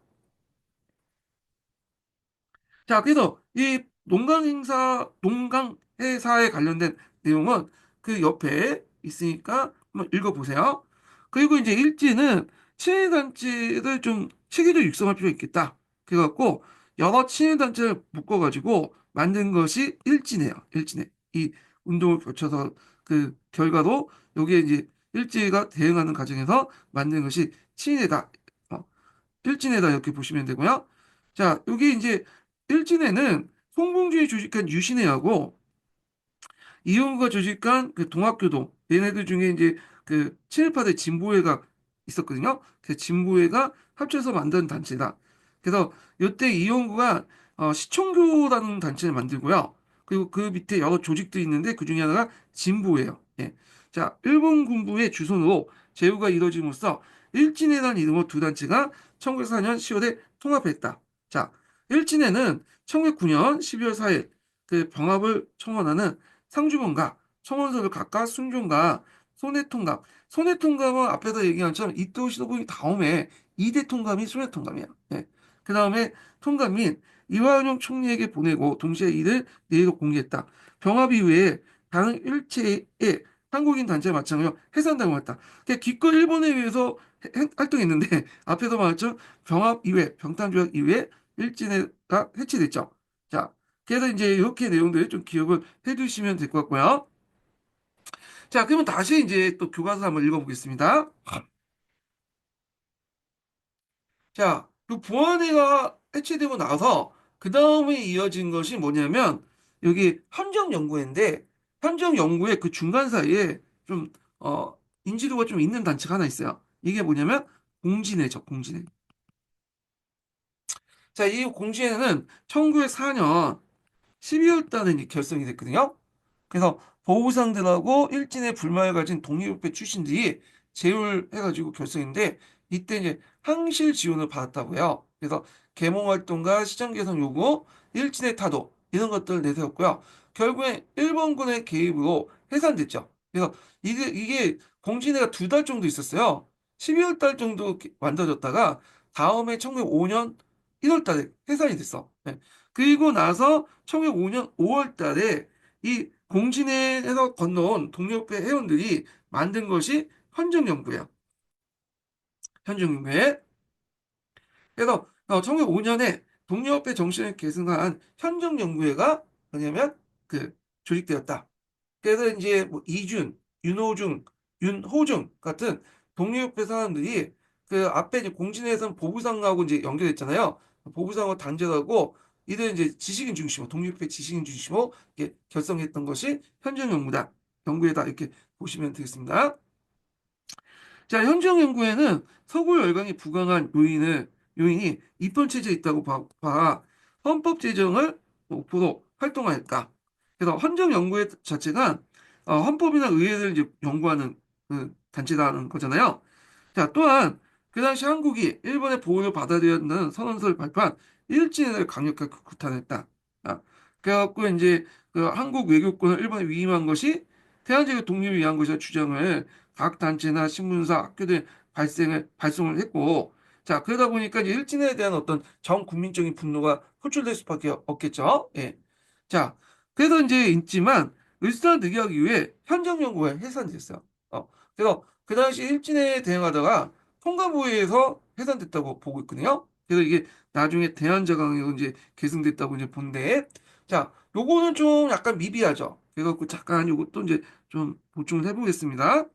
S1: 자, 그래서 이 농강 회사에 관련된 내용은 그 옆에 있으니까 한번 읽어보세요. 그리고 이제 일지는 친일단체를 좀 체계적으로 육성할 필요가 있겠다. 그래갖고 여러 친일단체를 묶어가지고 만든 것이 일지네요. 일지네. 이 운동을 거쳐서 그 결과로 여기에 이제 일제가 대응하는 과정에서 만든 것이 친일이다. 어, 일진에다 이렇게 보시면 되고요. 자, 여기 이제 일진에는 송봉주의 조직한 유신회하고 이용우가 조직한 그 동학교도 얘네들 중에 이제 그 친일파대 진보회가 있었거든요. 그 진보회가 합쳐서 만든 단체다. 그래서 이때 이용구가 시청교라는 단체를 만들고요. 그리고 그 밑에 여러 조직들이 있는데 그 중에 하나가 진보회예요. 예. 자, 일본 군부의 주선으로 제후가 이루어짐으로써 일진회라는 이름으로 두 단체가 1904년 10월에 통합했다. 자, 일진회는 1909년 12월 4일 그 병합을 청원하는 상주본과 청원서를 각각 순종과 손해통감. 손해통감은 앞에서 얘기한 것처럼 이토 시도부의 다음에 이대 통감이 손해통감이야. 네. 그 다음에 통감인 이화영 총리에게 보내고 동시에 이를 내일로 공개했다. 병합 이후에 다른 일체의 한국인 단체와 마찬가지로 해산당했다. 그러니까 기껏 일본에 의해서 활동했는데 앞에서 말했죠. 병합 이후에 병탄조약 이후에 일진회가 해체됐죠. 자, 그래서 이제 이렇게 내용들을 좀 기억을 해두시면 될 것 같고요. 자, 그러면 다시 이제 또 교과서 한번 읽어보겠습니다. 자, 그 보안회가 해체되고 나서 그 다음에 이어진 것이 뭐냐면 여기 함정연구회인데 함정연구회 그 중간 사이에 좀 인지도가 좀 있는 단체가 하나 있어요. 이게 뭐냐면 공진회죠, 공진회. 자, 이 공진회는 1904년 12월 달에 이제 결성이 됐거든요. 그래서 보우상들하고 일진의 불만을 가진 독립협회 출신들이 제휴해가지고 결성인데 이때 이제 항실 지원을 받았다고요. 그래서 계몽 활동과 시장 개선 요구, 일진의 타도 이런 것들을 내세웠고요. 결국에 일본군의 개입으로 해산됐죠. 그래서 이게 공진회가 2달 정도 있었어요. 12월 달 정도 만들어졌다가 다음에 1905년 1월 달에 해산이 됐어. 네. 그리고 나서 1905년 5월 달에 이 공진에서 건너온 동료회 회원들이 만든 것이 현정연구예요. 현정연구회. 그래서 1905년에 동료협회 정신을 계승한 현정연구회가 뭐냐면 그 조직되었다. 그래서 이제 뭐 이준, 윤호중, 윤호중 같은 동료협회 사람들이 그 앞에 이제 공진에서는 보부상하고 이제 연결했잖아요. 보부상하고 단절하고 이들 이제 지식인 중심으로 동료협회 지식인 중심으로 이렇게 결성했던 것이 현정연구다. 연구회다 이렇게 보시면 되겠습니다. 자, 현장 연구에는 서구 열강이 부강한 요인이 입헌 체제에 있다고 봐 헌법 제정을 목표로 활동하였다. 그래서 헌정 연구회 자체가 헌법이나 의회를 이제 연구하는 그 단체라는 거잖아요. 자, 또한 그 당시 한국이 일본의 보호를 받아들여야 한다는 선언서를 발표한 일진을 강력하게 규탄했다. 아, 그래갖고 이제 그 한국 외교권을 일본에 위임한 것이 대한제국 독립을 위한 것이라 주장을 각 단체나 신문사, 학교들 발송을 했고, 자, 그러다 보니까 이제 일진에 대한 어떤 전 국민적인 분노가 호출될 수밖에 없겠죠. 예. 자, 그래서 이제 있지만 을사늑약 이후에 현정연구가 해산됐어요. 그래서 그 당시 일진에 대응하다가 통과부에서 해산됐다고 보고 있거든요. 그래서 이게 나중에 대한제강으로 이제 계승됐다고 이제 본데, 자, 요거는 좀 약간 미비하죠. 그래갖고 잠깐 요것도 이제 좀 보충을 해보겠습니다.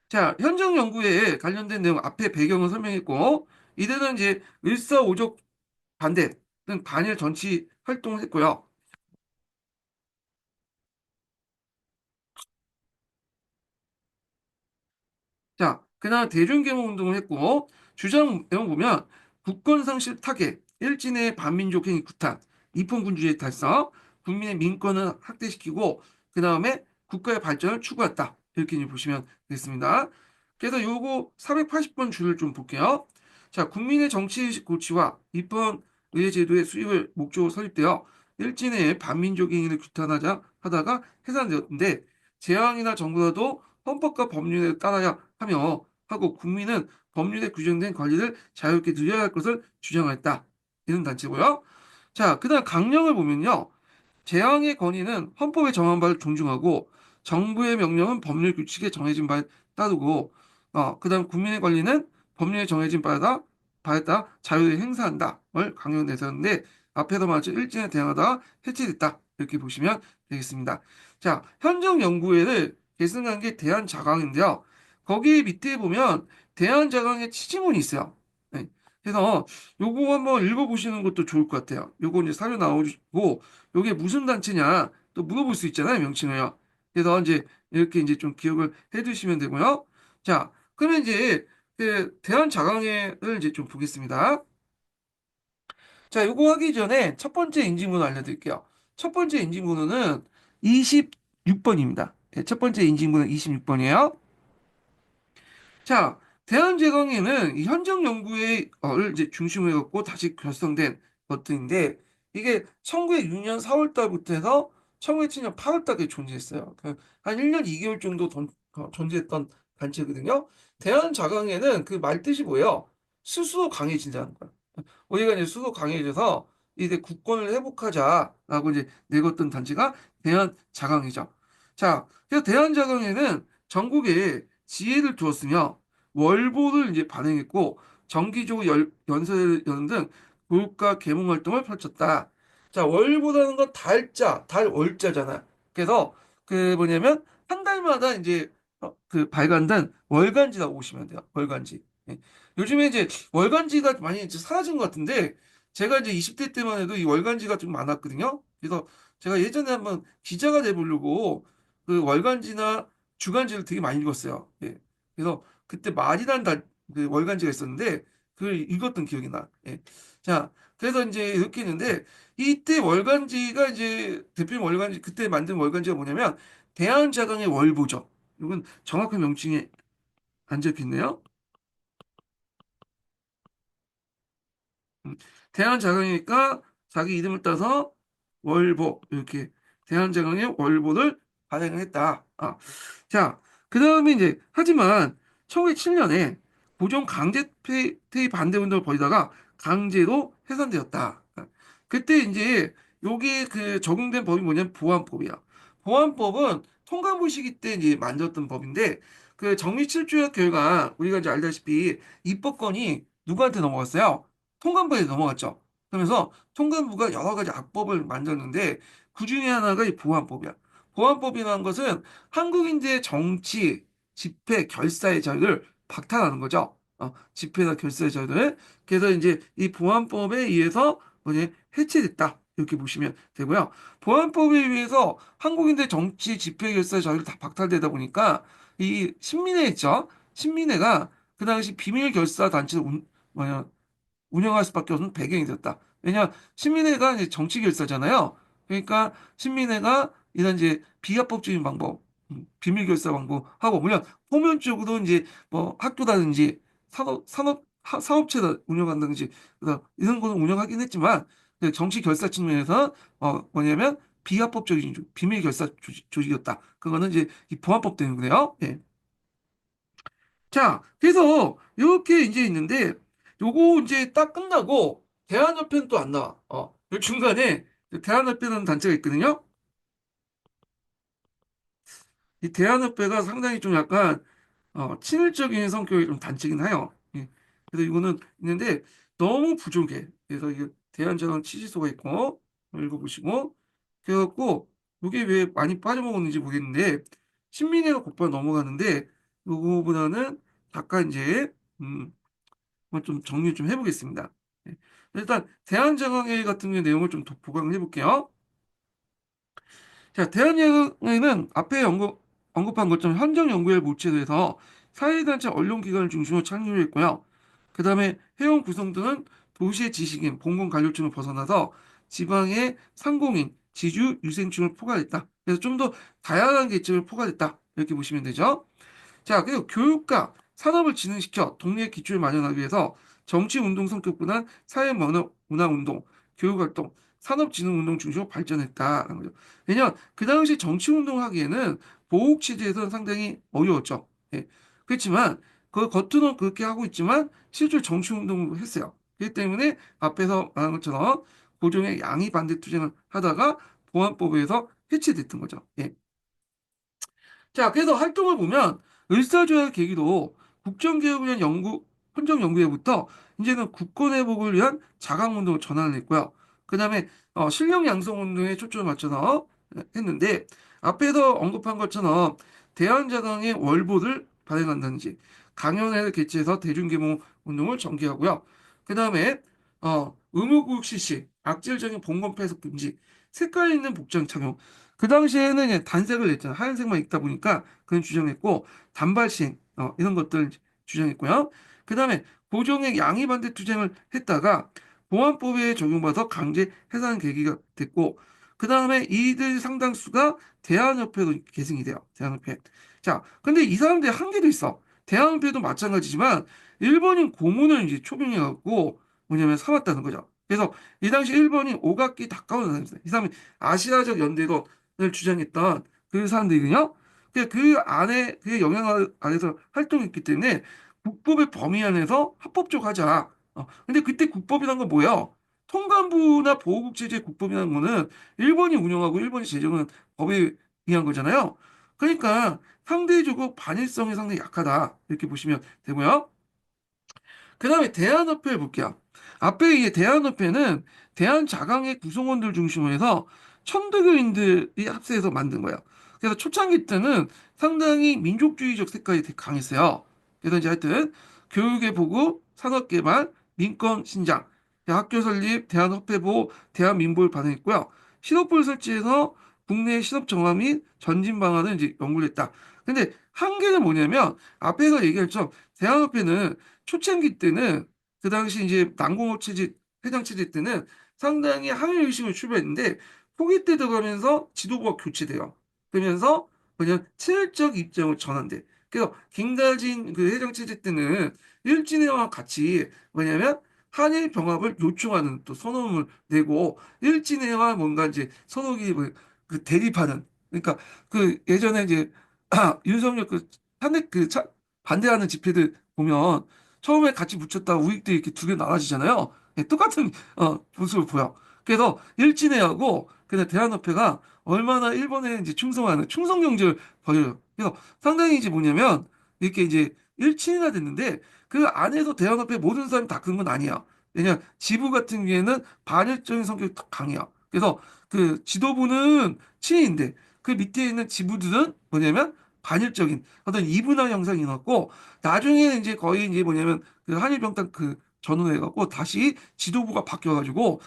S1: 자, 현장 연구에 관련된 내용 앞에 배경을 설명했고, 이들은 이제 일사오적 반대 등 반일 정치 활동을 했고요. 자, 그다음 대중개몽 운동을 했고 주장 내용 보면 국권상실 타개, 일진의 반민족 행위 구탄, 입헌군주의 달성, 국민의 민권을 확대시키고 그 다음에 국가의 발전을 추구했다. 이렇게 이제 보시면 되겠습니다. 그래서 요거 480번 줄을 좀 볼게요. 자, 국민의 정치의식 고취와 입헌 의회 제도의 수립을 목적으로 설립되어 일진의 반민족 행위를 규탄하자 하다가 해산되었는데 재앙이나 정부라도 헌법과 법률에 따라야 하며 하고 국민은 법률에 규정된 권리를 자유롭게 누려야 할 것을 주장했다. 이런 단체고요. 자, 그다음 강령을 보면요. 재앙의 권위는 헌법에 정한 바를 존중하고 정부의 명령은 법률 규칙에 정해진 바에 따르고 그다음 국민의 권리는 법률에 정해진 바에 따라 자유를 행사한다를 강령 내세웠는데 앞에서 말했죠. 일진에 대항하다가 해체됐다. 이렇게 보시면 되겠습니다. 자, 현정연구회를 계승한 게 대한자강인데요. 거기 밑에 보면 대한자강의 취지문이 있어요. 네. 그래서 요거 한번 읽어보시는 것도 좋을 것 같아요. 요거 이제 사료 나오고 요게 무슨 단체냐 또 물어볼 수 있잖아요, 명칭을요. 그래서 이제 이렇게 이제 좀 기억을 해두시면 되고요. 자, 그러면 이제 그 대한자강회를 이제 좀 보겠습니다. 자, 요거 하기 전에 첫 번째 인증번호 알려드릴게요. 첫 번째 인증번호는 26번입니다. 첫 번째 인증번호 26번이에요. 자, 대한제강에는 이 현장 연구를 이제 중심으로 해갖고 다시 결성된 것들인데 이게 1906년 4월 달부터 해서 1907년 8월 달까지 존재했어요. 한 1년 2개월 정도 존재했던 단체거든요. 대한자강에는 그 말 뜻이 뭐예요? 스스로 강해진다는 거예요. 우리가 이제 스스로 강해져서 이제 국권을 회복하자라고 이제 내걸던 단체가 대한자강이죠. 자, 그래서 대한자강에는 전국에 지혜를 두었으며 월보를 이제 발행했고 정기적으로 연설을 여는 등 교육과 계몽 활동을 펼쳤다. 자, 월보라는 건 달자, 달월자잖아요. 그래서 그 뭐냐면 한 달마다 이제 그 발간된 월간지라고 보시면 돼요. 월간지. 예. 요즘에 이제 월간지가 많이 이제 사라진 것 같은데 제가 이제 20대 때만 해도 이 월간지가 좀 많았거든요. 그래서 제가 예전에 한번 기자가 돼보려고 그 월간지나 주간지를 되게 많이 읽었어요. 예. 그래서 그때 말이란 그 월간지가 있었는데 그걸 읽었던 기억이 나. 예. 자, 그래서 이제 이렇게 했는데 이때 월간지가 이제 대표 월간지 그때 만든 월간지가 뭐냐면 대한자강의 월보죠. 이건 정확한 명칭이 안 적혀있네요. 음, 대한자강이니까 자기 이름을 따서 월보 이렇게 대한자강의 월보를 발행을 했다. 자, 그 다음에 이제 하지만 1907년에 고종 강제 퇴위 반대 운동을 벌이다가 강제로 해산되었다. 그때 이제 여기 그 적용된 법이 뭐냐면 보안법이야. 보안법은 통감부 시기 때 이제 만들었던 법인데 그 정미 7조약 결과 우리가 이제 알다시피 입법권이 누구한테 넘어갔어요? 통감부에 넘어갔죠. 그러면서 통감부가 여러 가지 악법을 만들었는데 그 중에 하나가 이 보안법이야. 보안법이라는 것은 한국인들의 정치, 집회, 결사의 자유를 박탈하는 거죠. 집회나 결사의 자유를. 그래서 이제 이 보안법에 의해서 뭐냐 해체됐다. 이렇게 보시면 되고요. 보안법에 의해서 한국인들 정치, 집회, 결사 자유를 다 박탈되다 보니까 이 신민회 있죠. 신민회가 그 당시 비밀 결사 단체를 뭐냐 운영할 수밖에 없는 배경이 되었다. 왜냐 신민회가 이제 정치 결사잖아요. 그러니까 신민회가 이런 이제 비합법적인 방법, 비밀 결사 방법하고 물론 표면적으로 이제 뭐 학교라든지 사업체를 운영한다든지 이런 거는 운영하긴 했지만 그 정치 결사 측면에서 뭐냐면 비합법적인 비밀 결사 조직이었다. 그거는 이제 이 보안법 때문에요. 예. 자, 그래서 이렇게 이제 있는데 요거 이제 딱 끝나고 대한협회는 또 안 나와. 요 중간에 대한협회라는 단체가 있거든요. 이 대한협회가 상당히 좀 약간 친일적인 성격의 좀 단체긴 해요. 예. 그래서 이거는 있는데 너무 부족해. 그래서 이게 대한저항 취지서가 있고 읽어보시고 그래갖고 이게 왜 많이 빠져먹었는지 모르겠는데 신민회가 곧바로 넘어가는데 요거보다는 약간 이제 한번 좀 정리 좀 해보겠습니다. 예. 일단 대한저항회 같은 경우 내용을 좀 보강을 해볼게요. 자, 대한예능은 앞에 언급한 것처럼 현장연구회 모체에서 사회단체 언론기관을 중심으로 창립했고요. 그 다음에 회원 구성들은 도시의 지식인, 공공관료층을 벗어나서 지방의 상공인, 지주, 유생층을 포괄했다. 그래서 좀 더 다양한 계층을 포괄했다. 이렇게 보시면 되죠. 자, 그리고 교육과 산업을 진흥시켜 동네 기초를 마련하기 위해서 정치운동 성격보다는 사회문화운동, 교육활동, 산업진흥운동 중심으로 발전했다는 거죠. 왜냐하면 그 당시 정치운동 하기에는 보복 취지에서는 상당히 어려웠죠. 예. 그렇지만 그 겉으로는 그렇게 하고 있지만 실제로 정치운동을 했어요. 그렇기 때문에 앞에서 말한 것처럼 고종의 양위 반대 투쟁을 하다가 보안법에서 해체됐던 거죠. 예. 자, 그래서 활동을 보면 을사조약 계기도 국정개혁을 위한 헌정연구회부터 이제는 국권회복을 위한 자강운동을 전환을 했고요. 그 다음에 실력 양성운동에 초점을 맞춰서 했는데 앞에서 언급한 것처럼 대한자강의 월보를 발행한다든지 강연회를 개최해서 대중개몽 운동을 전개하고요. 그 다음에 의무교육 실시, 악질적인 봉건 폐쇄 금지, 색깔 있는 복장 착용, 그 당시에는 이제 단색을 냈잖아요. 하얀색만 입다 보니까 그런 주장했고 단발신 이런 것들 주장했고요. 그 다음에 고종의 양위 반대 투쟁을 했다가 보안법에 적용받아서 강제 해산 계기가 됐고 그 다음에 이들 상당수가 대한협회로 계승이 돼요. 대한협회. 자, 근데 이 사람들이 한계도 있어. 대한협회도 마찬가지지만 일본인 고문을 이제 초빙해갖고 뭐냐면 삼았다는 거죠. 그래서 이 당시 일본인 오가키 다카오는 사람입니다. 이 사람이 아시아적 연대도 을 주장했던 그 사람들이거든요. 그 안에 그 영향 안에서 활동했기 때문에 국법의 범위 안에서 합법적으로 하자. 근데 그때 국법이란 건 뭐예요? 통감부나 보호국제재 국법이라는 거는 일본이 운영하고 일본이 제정한 법에 의한 거잖아요. 그러니까 상대적으로 반일성이 상당히 약하다. 이렇게 보시면 되고요. 그 다음에 대한협회를 볼게요. 앞에 이 대한협회는 대한자강의 구성원들 중심으로 해서 천도교인들이 합세해서 만든 거예요. 그래서 초창기 때는 상당히 민족주의적 색깔이 되게 강했어요. 그래서 이제 하여튼 교육의 보급, 산업개발, 민권 신장, 학교 설립, 대한협회 보호, 대한민보를 발행했고요. 실업부를 설치해서 국내 실업 정화 및 전진 방안을 이제 연구를 했다. 근데 한계는 뭐냐면 앞에서 얘기한 것처럼 대한협회는 초창기 때는 그 당시 이제 난공업 체제, 회장 체제 때는 상당히 항일 의식을 추구했는데 포기 때 들어가면서 지도부가 교체돼요. 그러면서 그냥 친일적 입장을 전환돼. 그래서 김대진 그 회장 체제 때는 일진회와 같이 뭐냐면 한일 병합을 요청하는 또 선언을 내고 일진회와 뭔가 이제 선호기 그 대립하는 그러니까 그 예전에 이제 윤석열 그 탄핵 반대하는 집회들 보면 처음에 같이 묻혔다가 우익들이 이렇게 두 개 나눠지잖아요. 예, 똑같은 모습을 보여. 그래서 일진회하고 그다음 대한협회가 얼마나 일본에 이제 충성하는 충성 경제를 벌여요. 그래서 상당히 이제 뭐냐면 이렇게 이제 일친이나 됐는데 그 안에서 대한협회 모든 사람이 다 그런 건 아니야. 왜냐 지부 같은 경우에는 반일적인 성격이 더 강해요. 그래서 그 지도부는 친인데 그 밑에 있는 지부들은 뭐냐면 반일적인 어떤 이분화 형상이 났고 나중에는 이제 거의 이제 뭐냐면 그 한일병딱 그 전후해갖고 다시 지도부가 바뀌어가지고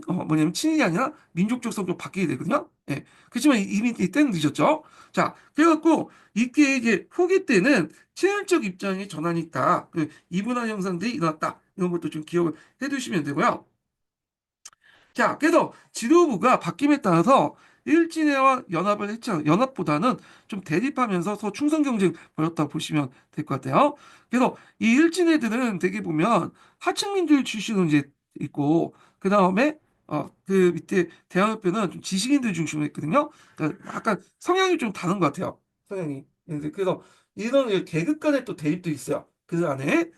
S1: 뭐냐면 친일이 아니라 민족적 성격 바뀌게 되거든요. 예. 그렇지만 이미 이때는 늦었죠. 자, 그래갖고 이게 이제 후기 때는 친일적 입장의 전환이 있다. 그 이분화 현상들이 일어났다. 이런 것도 좀 기억을 해두시면 되고요. 자, 그래서 지도부가 바뀜에 따라서 일진회와 연합을 했죠. 연합보다는 좀 대립하면서 서로 충성 경쟁 벌였다고 보시면 될 것 같아요. 그래서 이 일진회들은 되게 보면 하층민들 출신으로 이제 있고, 그 다음에 그 밑에 대학교는 좀 지식인들 중심으로 있거든요. 그러니까 약간 성향이 좀 다른 것 같아요. 성향이. 그래서 이런 계급 간의 또 대립도 있어요. 그 안에.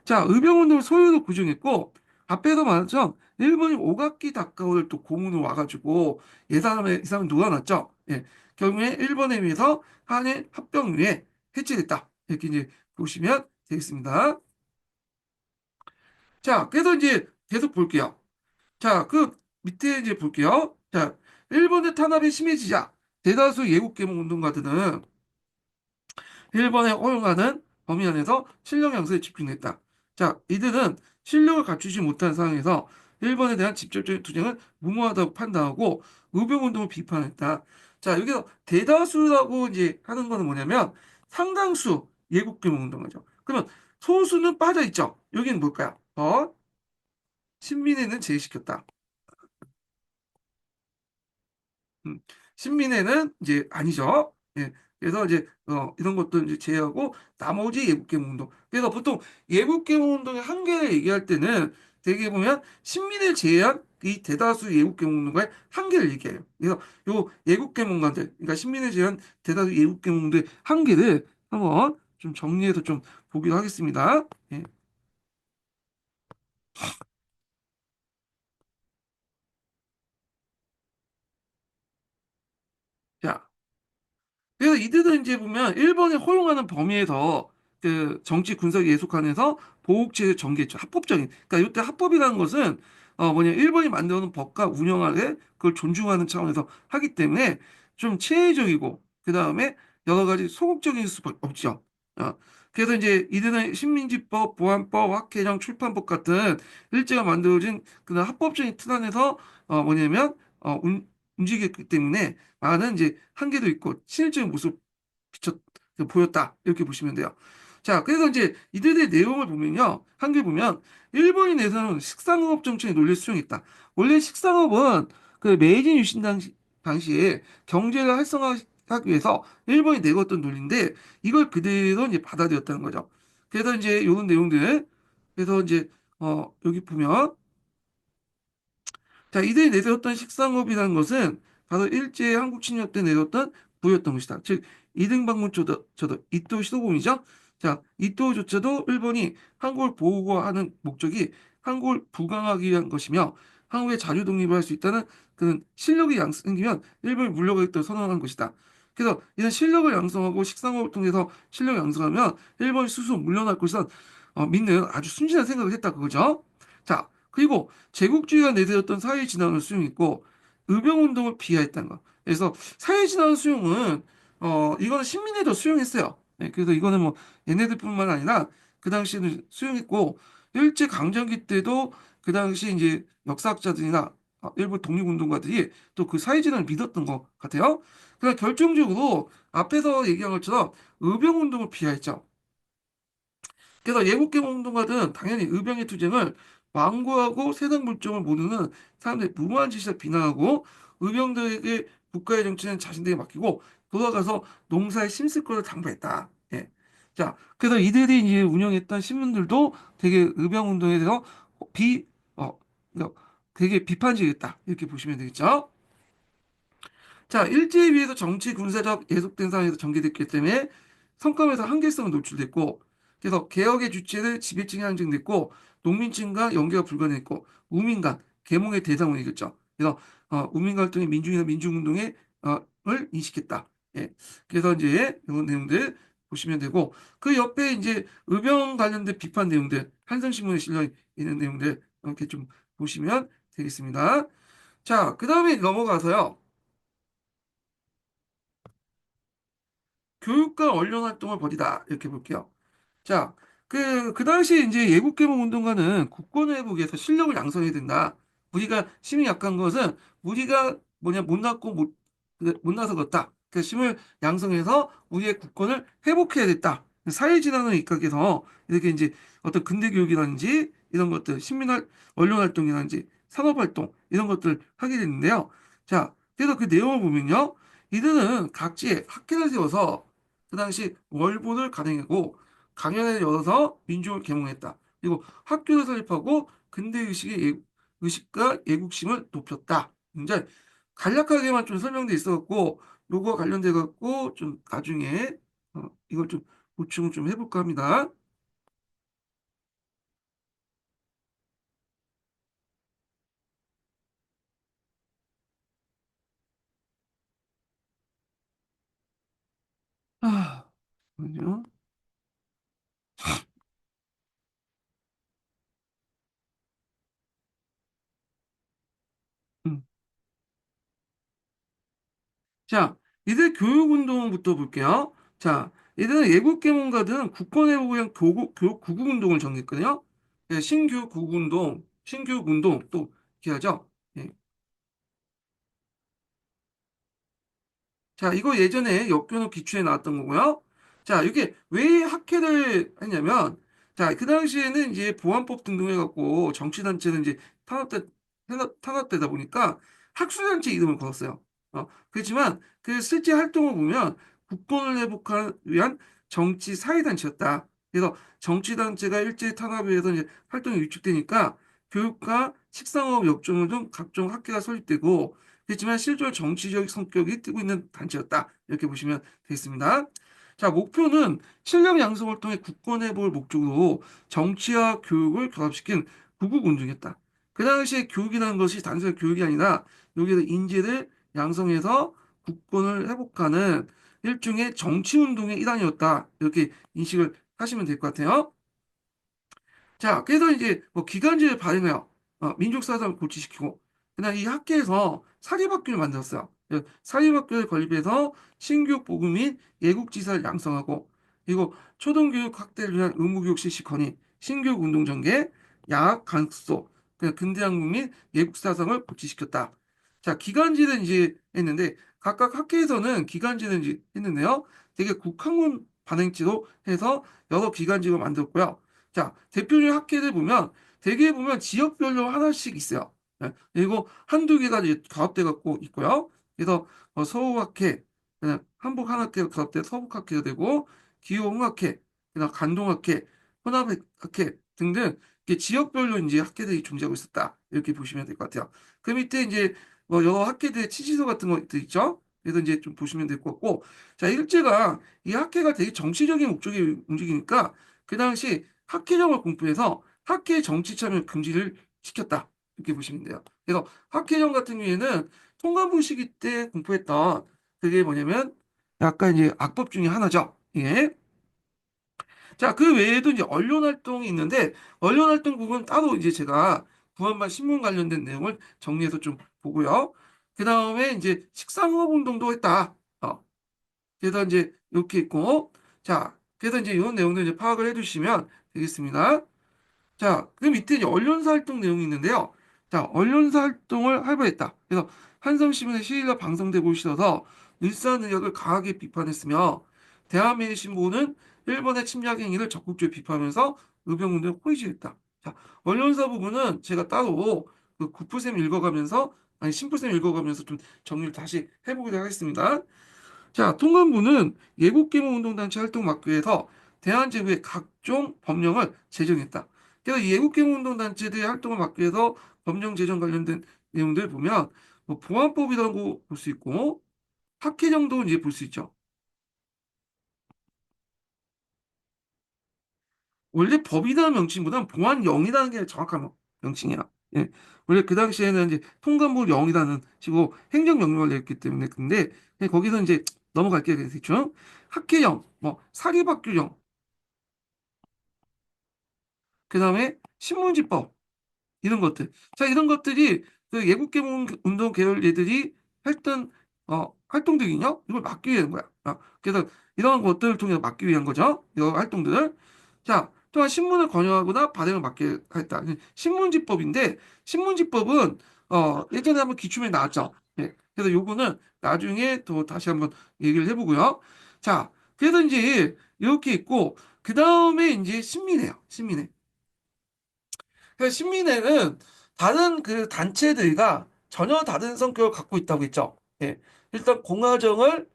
S1: 자, 의병운동을 소유로 구정했고, 앞에서 말했죠. 일본이 오각기 닷가오를 또 공으로 와가지고, 이 사람을 놀아놨죠. 예. 결국에 일본에 의해서 한일 합병위에 해체됐다. 이렇게 이제 보시면 되겠습니다. 자, 그래서 이제 계속 볼게요. 자, 그 밑에 이제 볼게요. 자, 일본의 탄압이 심해지자, 대다수 예국계몽 운동가들은 일본에 허용하는 범위 안에서 실력 양성에 집중했다. 자, 이들은 실력을 갖추지 못한 상황에서 일본에 대한 직접적인 투쟁을 무모하다고 판단하고 의병운동을 비판했다. 자, 여기서 대다수라고 이제 하는 거는 뭐냐면 상당수 예국병 운동하죠. 그러면 소수는 빠져 있죠. 여기는 뭘까요? 신민회는 제외시켰다. 음, 신민회는 이제 아니죠. 예. 그래서 이제 이런 것도 이제 제외하고 나머지 예국계몽 운동. 그래서 보통 예국계몽 운동의 한계를 얘기할 때는 되게 보면 신민을 제외한 이 대다수 예국계몽 운동가의 한계를 얘기해요. 그래서 요 예국계몽가들, 그러니까 신민을 제외한 대다수 예국계몽 운동의 한계를 한번 좀 정리해서 좀 보기로 하겠습니다. 예. 자, 그래서 이들은 이제 보면 일본이 허용하는 범위에서 그 정치 군사 예속안에서 보호체를 전개했죠. 합법적인. 그러니까 이때 합법이라는 것은 뭐냐 일본이 만들어놓은 법과 운영하에 그걸 존중하는 차원에서 하기 때문에 좀 체계적이고 그 다음에 여러 가지 소극적일 수밖에 없죠. 어, 그래서 이제 이들은 식민지법, 보안법, 학개정, 출판법 같은 일제가 만들어진 그런 합법적인 틀 안에서 뭐냐면 움직였기 때문에 많은 이제 한계도 있고 실질적인 모습 비쳤 보였다 이렇게 보시면 돼요. 자, 그래서 이제 이들의 내용을 보면요, 한개 보면 일본이 내세운 식상업 정책의 논리를 수용했다. 원래 식상업은 그 메이지 유신 당시에 경제를 활성화하기 위해서 일본이 내걸었던 논리인데 이걸 그대로 이제 받아들였다는 거죠. 그래서 이제 이런 내용들 그래서 이제 여기 보면 자, 이들이 내세웠던 식상업이라는 것은 바로 일제의 한국 침략 때 내세웠던 부였던 것이다. 즉, 이등방문초도 이토 시도공이죠. 자, 이토조차도 일본이 한국을 보호하는 목적이 한국을 부강하기 위한 것이며 한국의 자주 독립을 할 수 있다는 그런 실력이 생기면 일본이 물러가겠다고 선언한 것이다. 그래서 이런 실력을 양성하고 식상업을 통해서 실력 양성하면 일본이 스스로 물러날 것이다. 믿는 아주 순진한 생각을 했다 그거죠. 자, 그리고 제국주의가 내세웠던 사회 진화론을 수용했고 의병운동을 비하했다는 거. 그래서 사회 진화론 수용은 이거는 신민회도 수용했어요. 네, 그래서 이거는 뭐 얘네들뿐만 아니라 그 당시에는 수용했고 일제 강점기 때도 그 당시 이제 역사학자들이나 일부 독립운동가들이 또 그 사회 진화를 믿었던 것 같아요. 그러나 결정적으로 앞에서 얘기한 것처럼 의병운동을 비하했죠. 그래서 예국계몽 운동가들은 당연히 의병의 투쟁을 완고하고 세상 물정을 모르는 사람들의 무모한 짓을 비난하고 의병들에게 국가의 정치는 자신들에게 맡기고 돌아가서 농사에 힘쓸 것을 당부했다. 예. 자, 그래서 이들이 이제 운영했던 신문들도 되게 의병 운동에 대해서 비, 그러니까 되게 비판적이었다. 이렇게 보시면 되겠죠. 자, 일제에 비해서 정치 군사적 예속된 상황에서 전개됐기 때문에 성과에서 한계성은 노출됐고, 그래서 개혁의 주체를 지배층이 한정됐고, 농민층과 연계가 불가능했고, 우민 간, 계몽의 대상원이겠죠. 그래서 우민갈등의 민중이나 민중운동의 을 인식했다. 예. 그래서 이제 이런 내용들 보시면 되고 그 옆에 이제 의병 관련된 비판 내용들 한성신문에 실려 있는 내용들 이렇게 좀 보시면 되겠습니다. 자, 그 다음에 넘어가서요. 교육과 언론 활동을 벌이다. 이렇게 볼게요. 자, 그 당시에 이제 예국개몽 운동가는 국권 회복에서 실력을 양성해야 된다. 우리가 힘이 약한 것은 우리가 못났고 못나서 그렇다. 그 힘을 양성해서 우리의 국권을 회복해야 됐다. 사회진화론에 입각해서 이렇게 이제 어떤 근대교육이라든지 이런 것들, 언론활동이라든지 산업활동 이런 것들 하게 됐는데요. 자, 그래서 그 내용을 보면요. 이들은 각지에 학회를 세워서 그 당시 월보를 가능하고 강연을 열어서 민족을 계몽했다. 그리고 학교를 설립하고 의식과 애국심을 높였다. 이제 간략하게만 좀 설명돼 있어갖고 요거 관련돼 갖고 좀 나중에 이걸 좀 보충을 좀 해볼까 합니다. 잠깐만요. 음. 자, 이들 교육운동부터 볼게요. 자, 이들은 예국계몽가들은 국권회복을 위한 교육 구국운동을 정했거든요. 예, 신교육 구국운동, 신교육운동 또 이렇게 하죠. 예. 자, 이거 예전에 역교육 기출에 나왔던 거고요. 자, 이게 왜 학회를 했냐면, 자, 그 당시에는 이제 보안법 등등 해갖고 정치단체는 이제 탄압되다 보니까 학술단체 이름을 걸었어요. 그렇지만 그 실제 활동을 보면 국권을 회복하기 위한 정치 사회단체였다. 그래서 정치단체가 일제 탄압에 의해서 이제 활동이 위축되니까 교육과 식상업 역종 등 각종 학회가 설립되고 그렇지만 실제로 정치적 성격이 띠고 있는 단체였다. 이렇게 보시면 되겠습니다. 자, 목표는 실력 양성을 통해 국권 회복을 목적으로 정치와 교육을 결합시킨 구국운동이었다. 그 당시에 교육이라는 것이 단순한 교육이 아니라 여기에서 인재를 양성해서 국권을 회복하는 일종의 정치운동의 일환이었다. 이렇게 인식을 하시면 될 것 같아요. 자, 그래서 이제 뭐 기간제를 발행해요. 민족사상을 고취시키고. 그다음 이 학계에서 사립학교를 만들었어요. 사립학교를 건립해서 신교육 보급 및 예국지사를 양성하고, 그리고 초등교육 확대를 위한 의무교육 실시 건의, 신교육 운동 전개, 야학 강습소, 그냥 근대한국 및 예국사상을 고취시켰다. 자, 기간제는 이제 했는데, 각각 학계에서는 기간제는 이제 했는데요. 되게 국학문 반행지로 해서 여러 기간제를 만들었고요. 자, 대표적인 학회를 보면 대개 보면 지역별로 하나씩 있어요. 네, 그리고 한두 개가 이제 가압돼 갖고 있고요. 그래서 서울학회, 그냥 한북한학회가 가압돼 서북학회가 되고 기호흥학회, 그다음 간동학회, 혼합학회 등등 이렇게 지역별로 이제 학회들이 존재하고 있었다. 이렇게 보시면 될 것 같아요. 그 밑에 이제 뭐 여러 학회들의 치지서 같은 것도 있죠. 그래서 이제 좀 보시면 될 것 같고, 자, 일제가 이 학회가 되게 정치적인 목적이 움직이니까 그 당시 학회정을 공부해서 학회 정치 참여 금지를 시켰다. 이렇게 보시면 돼요. 그래서 학회정 같은 경우에는 통감부 시기 때 공부했던 그게 뭐냐면 약간 이제 악법 중에 하나죠. 예. 자, 그 외에도 이제 언론 활동이 있는데 언론 활동 부분 따로 이제 제가 구한말 신문 관련된 내용을 정리해서 좀 보고요. 그 다음에 이제 식상호흡 운동도 했다. 그래서 이제 이렇게 있고, 자, 그래서 이제 이런 내용들 이제 파악을 해두시면 되겠습니다. 자, 그 밑에 이제 언론사 활동 내용이 있는데요. 자, 언론사 활동을 활발했다. 그래서 한성신문의 시일러 방송되고 있어서 일산 의역을 강하게 비판했으며 대한민국신보는 일본의 침략 행위를 적극적으로 비판하면서 의병운동을 호의시했다. 자, 언론사 부분은 제가 따로 그 구프쌤 읽어가면서 아니 신프쌤 읽어가면서 좀 정리를 다시 해보도록 하겠습니다. 자, 통감부는 예국계몽운동단체 활동 막기 위해서 대한제국의 각종 법령을 제정했다. 그래서 이 예국계몽운동단체들의 활동을 막기 위해서 법령 제정 관련된 내용들 보면 뭐 보안법이라고 볼 수 있고 학회정도 이제 볼 수 있죠. 원래 법이라는 명칭보다는 보안령이라는 게 정확한 명칭이야. 예. 원래 그 당시에는 이제 통감부 0이라는 식으로 행정명령을 냈기 때문에 근데 거기서 이제 넘어갈게요. 대충 학회령, 뭐 사립학교령, 그다음에 신문지법 이런 것들. 자, 이런 것들이 그 예국개몽 운동 계열 얘들이 했던 활동들이요. 이걸 막기 위한 거야. 그래서 이런 것들을 통해서 막기 위한 거죠. 이 활동들을. 자, 또한 신문을 권유하거나 발행을 막게 했다. 신문지법인데 신문지법은 예전에 한번 기출에 나왔죠. 예. 그래서 요거는 나중에 또 다시 한번 얘기를 해보고요. 자, 그래서 이제 이렇게 있고 그 다음에 이제 신민회요. 신민회. 그 신민회는 다른 그 단체들과 전혀 다른 성격을 갖고 있다고 했죠. 예. 일단 공화정을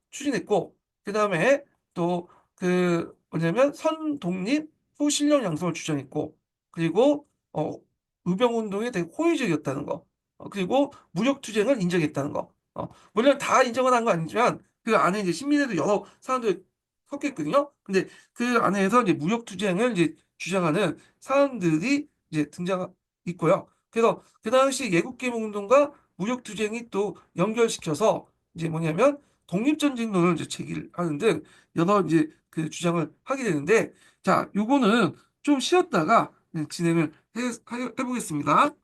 S1: 추진했고, 그 다음에 또 그 뭐냐면 선독립 후신령 양성을 주장했고, 그리고 의병운동에 되게 호의적이었다는 거, 그리고 무력투쟁을 인정했다는 거. 물론 다 인정은 한 거 아니지만 그 안에 이제 신민회도 여러 사람들이 섞였거든요. 근데 그 안에서 이제 무력투쟁을 이제 주장하는 사람들이 이제 등장 있고요. 그래서 그 당시 예국개몽운동과 무력투쟁이 또 연결시켜서 이제 뭐냐면 독립전쟁론을 이제 제기하는 등 여러 이제 그 주장을 하게 되는데 자, 요거는 좀 쉬었다가 진행을 해보겠습니다.